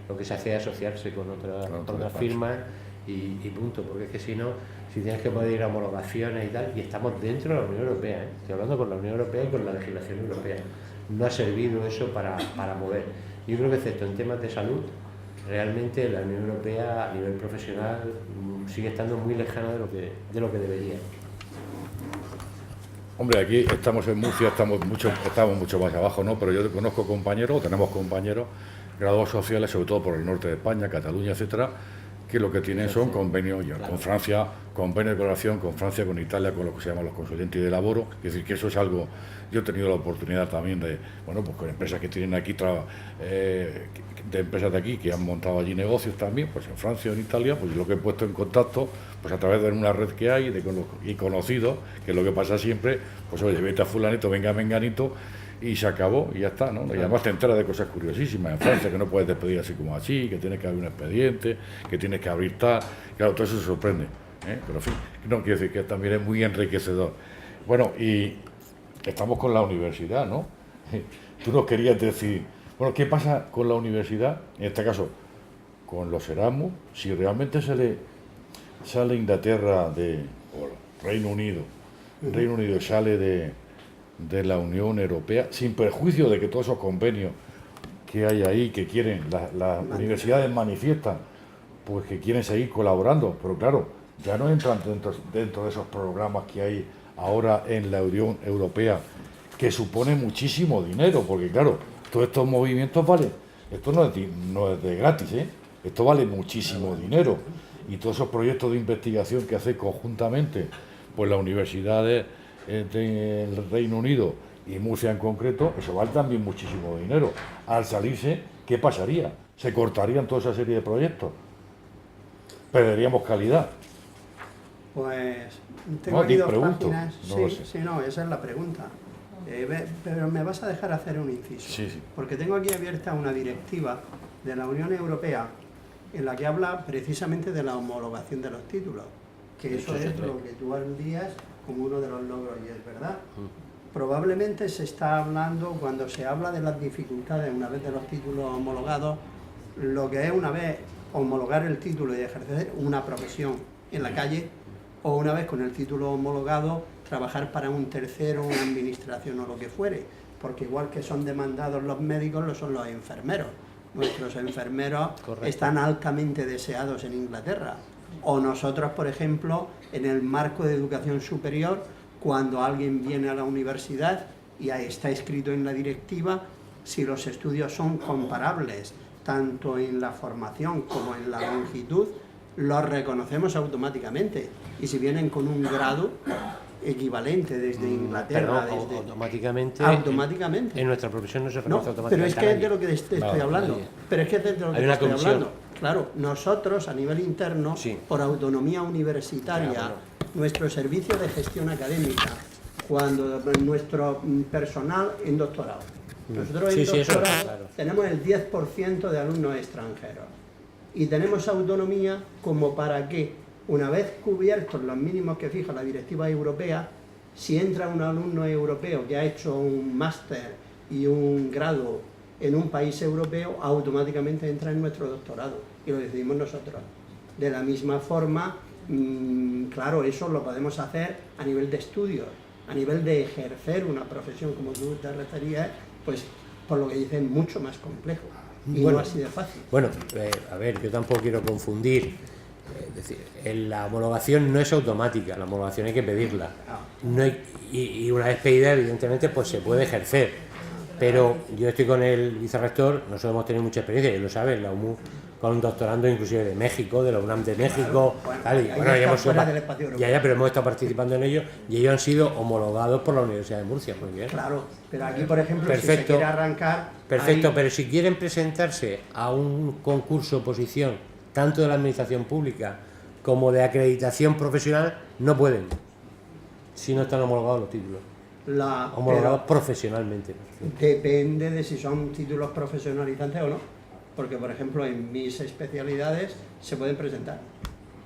Speaker 3: lo que se hace es asociarse con otras firmas y punto, porque es que si no, si tienes que poder ir a homologaciones y tal, y estamos dentro de la Unión Europea, estoy hablando con la Unión Europea y con la legislación europea, no ha servido eso para mover. Yo creo que excepto en temas de salud, realmente la Unión Europea a nivel profesional sigue estando muy lejana de lo que debería.
Speaker 1: Hombre, aquí estamos en Murcia, estamos mucho más abajo, ¿no? Pero yo conozco compañeros, tenemos compañeros graduados sociales, sobre todo por el norte de España, Cataluña, etcétera, que lo que tienen son convenios ya, con Francia, convenios de colaboración con Francia, con Italia, con lo que se llama los consulentes de laboro. Es decir, que eso es algo, yo he tenido la oportunidad también de, bueno, pues con empresas que tienen aquí, de empresas de aquí que han montado allí negocios también, pues en Francia o en Italia, pues lo que he puesto en contacto, pues a través de una red que hay y conocido, que es lo que pasa siempre, pues oye, vete a fulanito, venga a menganito, y se acabó y ya está, ¿no? Y además te enteras de cosas curiosísimas en Francia, que no puedes despedir así como así, que tienes que abrir un expediente, que tienes que abrir tal, claro, todo eso se sorprende, ¿eh? Pero en fin, no quiero decir que también es muy enriquecedor. Bueno, y estamos con la universidad, ¿no? Tú nos querías decir, bueno, ¿qué pasa con la universidad? En este caso, con los Erasmus, si realmente sale Inglaterra o Reino Unido sale de la Unión Europea, sin perjuicio de que todos esos convenios que hay ahí, que quieren, las universidades manifiestan, pues que quieren seguir colaborando, pero claro, ya no entran dentro de esos programas que hay ahora en la Unión Europea, que supone muchísimo dinero, porque claro, todos estos movimientos valen, esto no es de gratis, ¿eh? Esto vale muchísimo dinero, y todos esos proyectos de investigación que hace conjuntamente, pues las universidades del Reino Unido y Murcia en concreto, eso vale también muchísimo dinero. Al salirse, ¿qué pasaría? Se cortarían toda esa serie de proyectos, perderíamos calidad.
Speaker 2: Pues tengo aquí dos páginas.
Speaker 1: No
Speaker 2: sí, esa es la pregunta. Pero me vas a dejar hacer un inciso,
Speaker 1: sí.
Speaker 2: Porque tengo aquí abierta una directiva de la Unión Europea en la que habla precisamente de la homologación de los títulos, que eso es lo que tú aludías como uno de los logros, y es verdad. Probablemente se está hablando, cuando se habla de las dificultades una vez de los títulos homologados, lo que es una vez homologar el título y ejercer una profesión en la calle, o una vez con el título homologado trabajar para un tercero, una administración o lo que fuere, porque igual que son demandados los médicos, lo son los enfermeros. Nuestros enfermeros están altamente deseados en Inglaterra. O nosotros, por ejemplo, en el marco de educación superior, cuando alguien viene a la universidad y ahí está escrito en la directiva, si los estudios son comparables, tanto en la formación como en la longitud, los reconocemos automáticamente. Y si vienen con un grado equivalente desde Inglaterra, automáticamente.
Speaker 3: En nuestra profesión no se reconoce automáticamente.
Speaker 2: Pero es que es de lo que estoy hablando. Pero es que es de lo que estoy hablando. Claro, nosotros a nivel interno, por autonomía universitaria, nuestro servicio de gestión académica, cuando nuestro personal en doctorado. Nosotros en doctorado tenemos el 10% de alumnos extranjeros. Y tenemos autonomía como para que, una vez cubiertos los mínimos que fija la directiva europea, si entra un alumno europeo que ha hecho un máster y un grado en un país europeo, automáticamente entra en nuestro doctorado y lo decidimos nosotros. De la misma forma, claro, eso lo podemos hacer a nivel de estudios, a nivel de ejercer una profesión, como tú te referías, pues por lo que dicen, mucho más complejo y no así de fácil.
Speaker 3: Bueno, a ver, yo tampoco quiero confundir. Es decir, la homologación no es automática, la homologación hay que pedirla. No hay, y una vez pedida, evidentemente, pues se puede ejercer. Pero yo estoy con el vicerrector, nosotros hemos tenido mucha experiencia, él lo sabe, en la UMU, con un doctorando inclusive de México, de la UNAM de México, pero hemos estado participando en ello y ellos han sido homologados por la Universidad de Murcia. Muy bien.
Speaker 2: Claro, pero aquí, por ejemplo, si se quiere arrancar...
Speaker 3: Perfecto, pero si quieren presentarse a un concurso oposición, tanto de la administración pública como de acreditación profesional, no pueden, si no están homologados los títulos. Homologados profesionalmente.
Speaker 2: Depende de si son títulos profesionalizantes o no, porque por ejemplo en mis especialidades se pueden presentar,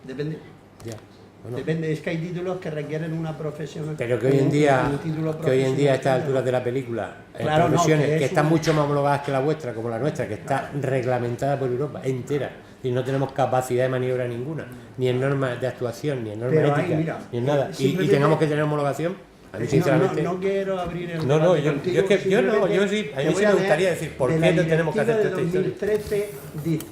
Speaker 2: depende.
Speaker 3: Ya. Bueno.
Speaker 2: Depende, es que hay títulos que requieren una profesión.
Speaker 3: Pero que hoy en día, a estas alturas de la película,
Speaker 2: claro,
Speaker 3: profesiones que están mucho más homologadas que la vuestra, como la nuestra, que está reglamentada por Europa entera, y no tenemos capacidad de maniobra ninguna, ni en normas de actuación, ni en normas éticas, ni en nada, y tengamos que tener homologación. A mí, sinceramente,
Speaker 2: no quiero abrir el
Speaker 3: debate contigo, yo sí, a mí sí me gustaría decir por qué no tenemos que hacer esta historia.
Speaker 2: 2013 dice: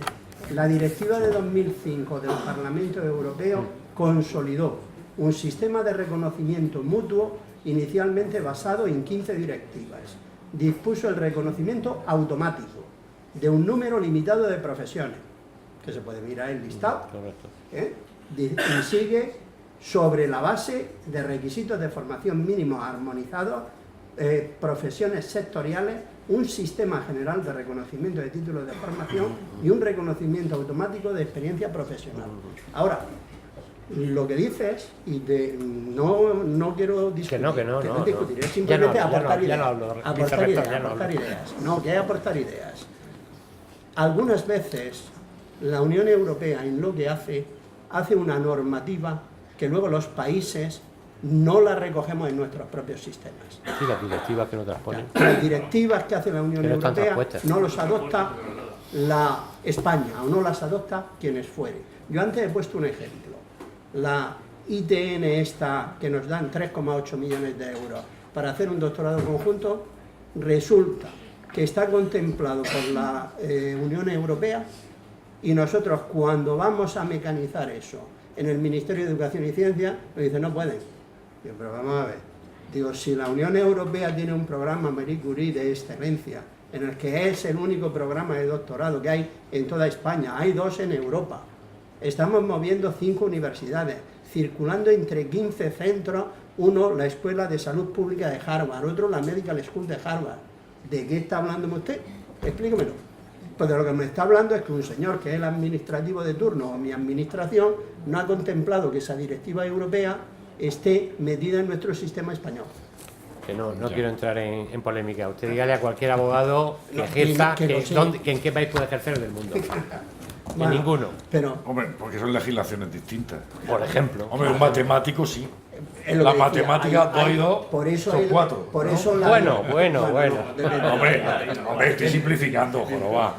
Speaker 2: la directiva de 2005 del Parlamento Europeo consolidó un sistema de reconocimiento mutuo inicialmente basado en 15 directivas. Dispuso el reconocimiento automático de un número limitado de profesiones, que se puede mirar el listado, y sigue sobre la base de requisitos de formación mínimos armonizados, profesiones sectoriales, un sistema general de reconocimiento de títulos de formación y un reconocimiento automático de experiencia profesional. Ahora, lo que dices, y no quiero discutir, es simplemente aportar ideas. No, que hay aportar ideas. Algunas veces la Unión Europea en lo que hace una normativa que luego los países no la recogemos en nuestros propios sistemas.
Speaker 3: Sí, las directivas que no transponen.
Speaker 2: Las directivas que hace la Unión Europea no los adopta la España o no las adopta quienes fuere. Yo antes he puesto un ejemplo. La ITN esta que nos dan 3,8 millones de euros para hacer un doctorado conjunto, resulta que está contemplado por la Unión Europea, y nosotros cuando vamos a mecanizar eso en el Ministerio de Educación y Ciencia, nos dicen no pueden. Digo, pero vamos a ver, digo, si la Unión Europea tiene un programa Marie Curie de excelencia, en el que es el único programa de doctorado que hay en toda España, hay 2 en Europa, estamos moviendo 5 universidades, circulando entre 15 centros, uno la Escuela de Salud Pública de Harvard, otro la Medical School de Harvard. ¿De qué está hablando usted? Explíquemelo. Pues de lo que me está hablando es que un señor que es el administrativo de turno o mi administración no ha contemplado que esa directiva europea esté metida en nuestro sistema español.
Speaker 3: Que no quiero entrar en polémica. Usted dígale a cualquier abogado que ejerza, que en qué país puede ejercer del mundo. En ninguno.
Speaker 2: Pero,
Speaker 1: hombre, porque son legislaciones distintas.
Speaker 3: Por ejemplo.
Speaker 1: Hombre, un matemático sí. La matemática 2 y 2 son 4.
Speaker 2: Por eso
Speaker 3: bueno.
Speaker 1: Hombre, estoy simplificando, joroba.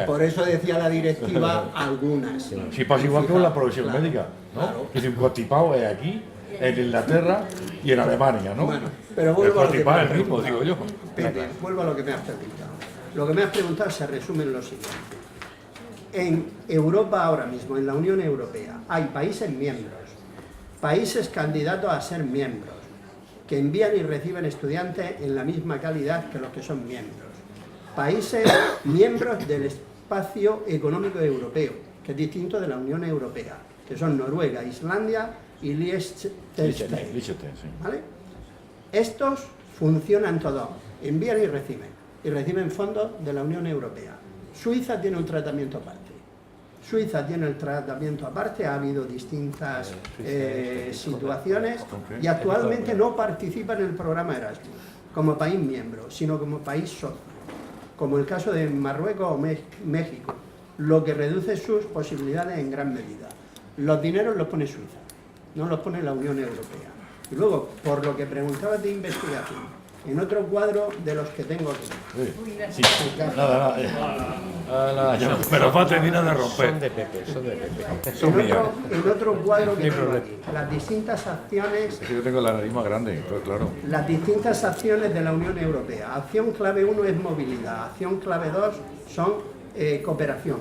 Speaker 2: Por eso decía la directiva algunas.
Speaker 1: Sí, pasa igual que con la profesión médica, ¿no? Claro. Que si un constipado es aquí, en Inglaterra y en Alemania, ¿no?
Speaker 2: Bueno, pero vuelvo a lo que me has
Speaker 1: mismo, digo yo.
Speaker 2: Pepe, vuelvo a lo que me has preguntado. Lo que me has preguntado se resume en lo siguiente. En Europa ahora mismo, en la Unión Europea, hay países miembros, países candidatos a ser miembros, que envían y reciben estudiantes en la misma calidad que los que son miembros. Países miembros del espacio económico europeo, que es distinto de la Unión Europea, que son Noruega, Islandia y Liechtenstein. ¿Vale? Estos funcionan todos, envían y reciben fondos de la Unión Europea. Suiza tiene un tratamiento aparte. Ha habido distintas situaciones y actualmente no participa en el programa Erasmus como país miembro, sino como país socio, como el caso de Marruecos o México, lo que reduce sus posibilidades en gran medida. Los dineros los pone Suiza, no los pone la Unión Europea. Y luego, por lo que preguntabas de investigación, en otro cuadro de los que tengo aquí.
Speaker 1: Sí. Nada. Pero va a terminar de romper.
Speaker 3: Son de Pepe.
Speaker 2: En otro cuadro que tengo aquí, las distintas acciones...
Speaker 1: Es que yo tengo la nariz más grande, pues claro.
Speaker 2: Las distintas acciones de la Unión Europea. Acción clave 1 es movilidad, acción clave 2 son cooperación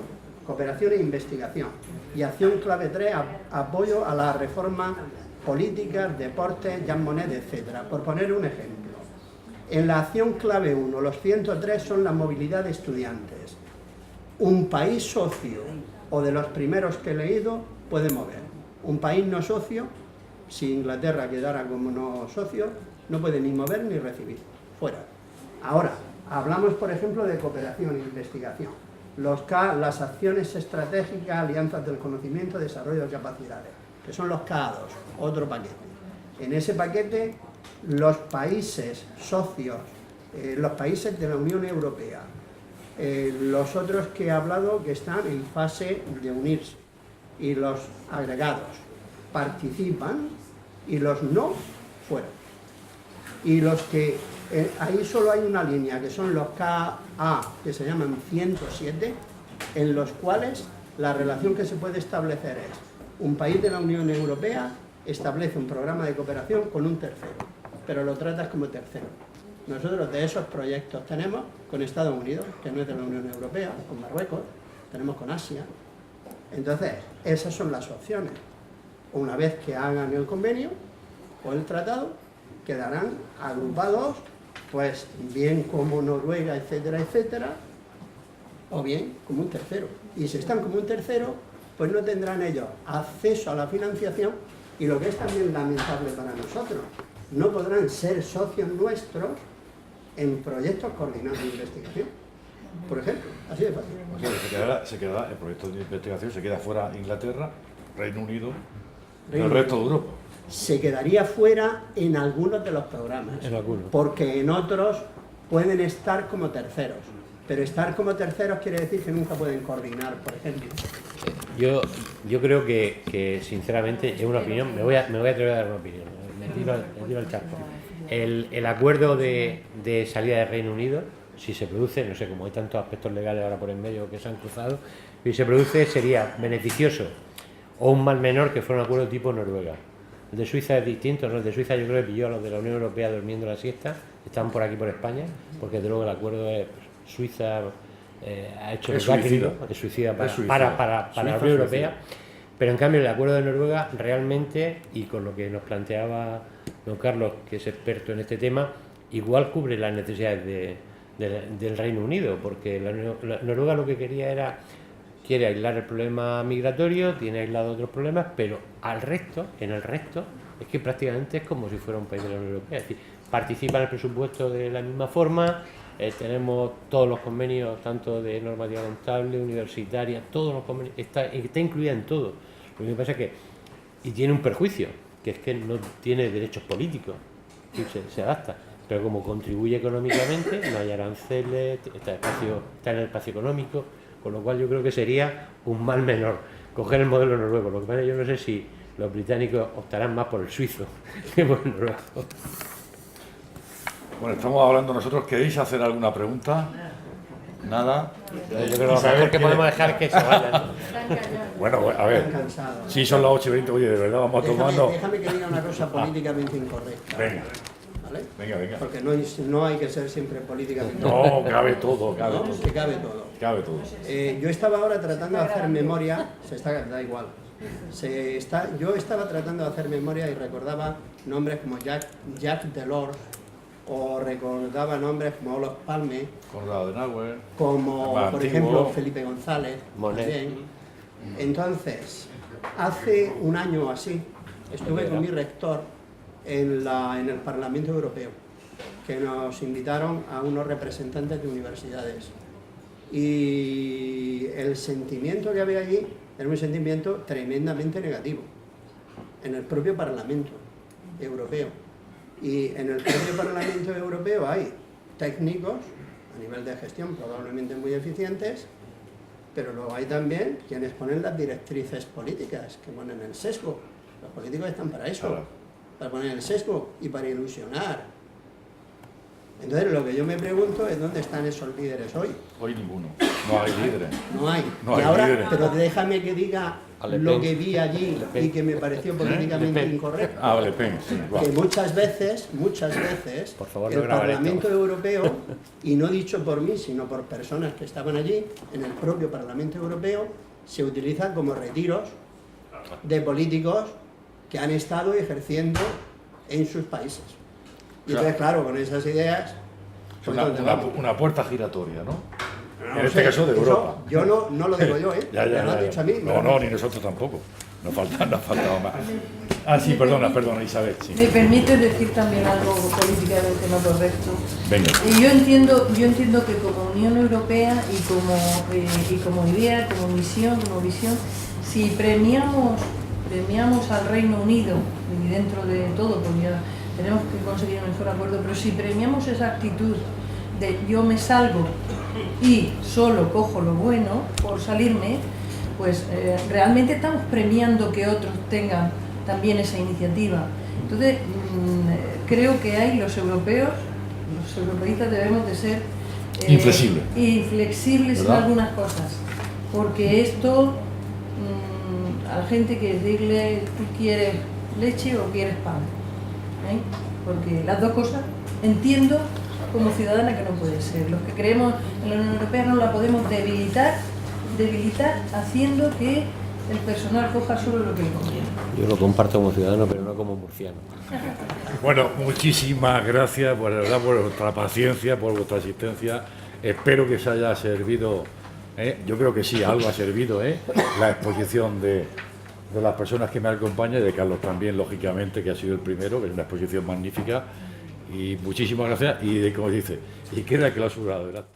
Speaker 2: e investigación. Y acción clave 3, apoyo a la reforma políticas, deportes, Jean Monnet, etcétera. Por poner un ejemplo. En la acción clave 1, los 103 son la movilidad de estudiantes. Un país socio, o de los primeros que he leído, puede mover. Un país no socio, si Inglaterra quedara como no socio, no puede ni mover ni recibir. Fuera. Ahora, hablamos, por ejemplo, de cooperación e investigación. Las acciones estratégicas, alianzas del conocimiento, desarrollo de capacidades, que son los K2, otro paquete. En ese paquete los países socios, los países de la Unión Europea, los otros que he hablado que están en fase de unirse, y los agregados participan y los no fuera. Y los que, ahí solo hay una línea, que son los KA, que se llaman 107, en los cuales la relación que se puede establecer es: un país de la Unión Europea establece un programa de cooperación con un tercero, pero lo tratas como tercero. Nosotros de esos proyectos tenemos con Estados Unidos, que no es de la Unión Europea, con Marruecos, tenemos con Asia. Entonces, esas son las opciones. Una vez que hagan el convenio o el tratado, quedarán agrupados, pues bien como Noruega, etcétera, etcétera, o bien como un tercero. Y si están como un tercero, pues no tendrán ellos acceso a la financiación, y lo que es también lamentable para nosotros, no podrán ser socios nuestros en proyectos coordinados de investigación, por ejemplo, así de fácil.
Speaker 1: O sea, se quedará el proyecto de investigación, se queda fuera Inglaterra, Reino Unido y el resto de Europa.
Speaker 2: Se quedaría fuera en algunos de los programas, porque en otros pueden estar como terceros, pero estar como terceros quiere decir que nunca pueden coordinar, por ejemplo.
Speaker 3: Yo creo que sinceramente, es una opinión, me voy a atrever a dar una opinión, me tiro al charco. El acuerdo de salida del Reino Unido, si se produce, no sé, como hay tantos aspectos legales ahora por en medio que se han cruzado, si se produce sería beneficioso o un mal menor que fuera un acuerdo tipo Noruega. El de Suiza es distinto, ¿no? El de Suiza yo creo que pilló a los de la Unión Europea durmiendo la siesta, están por aquí por España, porque desde luego el acuerdo es Suiza ha hecho
Speaker 1: es suicida.
Speaker 3: Es suicida para la Unión Europea, pero en cambio el acuerdo de Noruega realmente, y con lo que nos planteaba don Carlos, que es experto en este tema, igual cubre las necesidades del Reino Unido, porque la Noruega lo que quiere aislar el problema migratorio, tiene aislado otros problemas, pero en el resto, es que prácticamente es como si fuera un país de la Unión Europea. Es decir, participa en el presupuesto de la misma forma, tenemos todos los convenios, tanto de normativa contable, universitaria, todos los convenios, está incluida en todo. Lo que pasa es que, y tiene un perjuicio, que es que no tiene derechos políticos, se adapta, pero como contribuye económicamente, no hay aranceles, está en el espacio económico, con lo cual yo creo que sería un mal menor coger el modelo noruego. Lo que pasa es que yo no sé si los británicos optarán más por el suizo que por el noruego.
Speaker 1: Bueno, estamos hablando nosotros. ¿Queréis hacer alguna pregunta? Nada.
Speaker 3: Yo creo que lo mejor que podemos dejar es que se vayan.
Speaker 1: Bueno, a ver, si son las 8:20, oye, de verdad vamos a tomarnos.
Speaker 2: Déjame que diga una cosa políticamente incorrecta.
Speaker 1: Venga.
Speaker 2: ¿Vale?
Speaker 1: Venga.
Speaker 2: Porque no hay que ser siempre políticamente
Speaker 1: No, cabe todo, cabe todo.
Speaker 2: Que cabe todo.
Speaker 1: Cabe todo.
Speaker 2: Yo estaba ahora tratando de hacer memoria, da igual. Yo estaba tratando de hacer memoria y recordaba nombres como Jacques Delors, o recordaba nombres como Olof Palme,
Speaker 1: Konrad Adenauer,
Speaker 2: como por
Speaker 1: antiguo,
Speaker 2: ejemplo Felipe González,
Speaker 3: Monet.
Speaker 2: también. Entonces, hace un año o así, estuve con mi rector en el Parlamento Europeo, que nos invitaron a unos representantes de universidades. Y el sentimiento que había allí era un sentimiento tremendamente negativo, en el propio Parlamento Europeo. Y en el propio Parlamento Europeo hay técnicos a nivel de gestión probablemente muy eficientes, pero luego hay también quienes ponen las directrices políticas, que ponen el sesgo. Los políticos están para eso, claro, para poner el sesgo y para ilusionar. Entonces lo que yo me pregunto es dónde están esos líderes hoy.
Speaker 1: Hoy ninguno, no hay líderes.
Speaker 2: No hay.
Speaker 1: No
Speaker 2: y
Speaker 1: hay
Speaker 2: ahora,
Speaker 1: líderes.
Speaker 2: Pero déjame que diga lo que vi allí y que me pareció políticamente incorrecto.
Speaker 1: Le Pen, sí,
Speaker 2: que muchas veces
Speaker 3: por favor,
Speaker 2: el Parlamento Europeo, y no dicho por mí, sino por personas que estaban allí, en el propio Parlamento Europeo, se utilizan como retiros de políticos que han estado ejerciendo en sus países. Y entonces, claro, con esas ideas... Pues
Speaker 1: una puerta giratoria, ¿no?
Speaker 2: No
Speaker 1: en este caso de Europa.
Speaker 2: Yo no lo digo yo, ¿eh?
Speaker 1: Ya,
Speaker 2: lo has dicho a mí.
Speaker 1: No, ni nosotros tampoco. Nos faltaba más. Sí, perdona, Isabel. Sí.
Speaker 4: ¿Me permite decir también algo políticamente no correcto?
Speaker 1: Venga.
Speaker 4: Yo entiendo que como Unión Europea y como idea, como visión, si premiamos al Reino Unido, y dentro de todo, porque tenemos que conseguir un mejor acuerdo, pero si premiamos esa actitud de yo me salgo y solo cojo lo bueno por salirme, pues realmente estamos premiando que otros tengan también esa iniciativa. Entonces, creo que hay los europeístas debemos de ser inflexibles en algunas cosas, porque esto a la gente que decirle tú quieres leche o quieres pan, porque las dos cosas entiendo como ciudadana que no puede ser. Los que creemos en la Unión Europea no la podemos debilitar haciendo que el personal coja solo lo que le conviene.
Speaker 3: Yo lo comparto como ciudadano, pero no como murciano.
Speaker 1: Bueno, muchísimas gracias por vuestra paciencia, por vuestra asistencia. Espero que os haya servido, yo creo que sí, algo ha servido, la exposición de las personas que me acompañan y de Carlos también, lógicamente, que ha sido el primero, que es una exposición magnífica. Y muchísimas gracias. Y como dice, y queda clausurado el acto.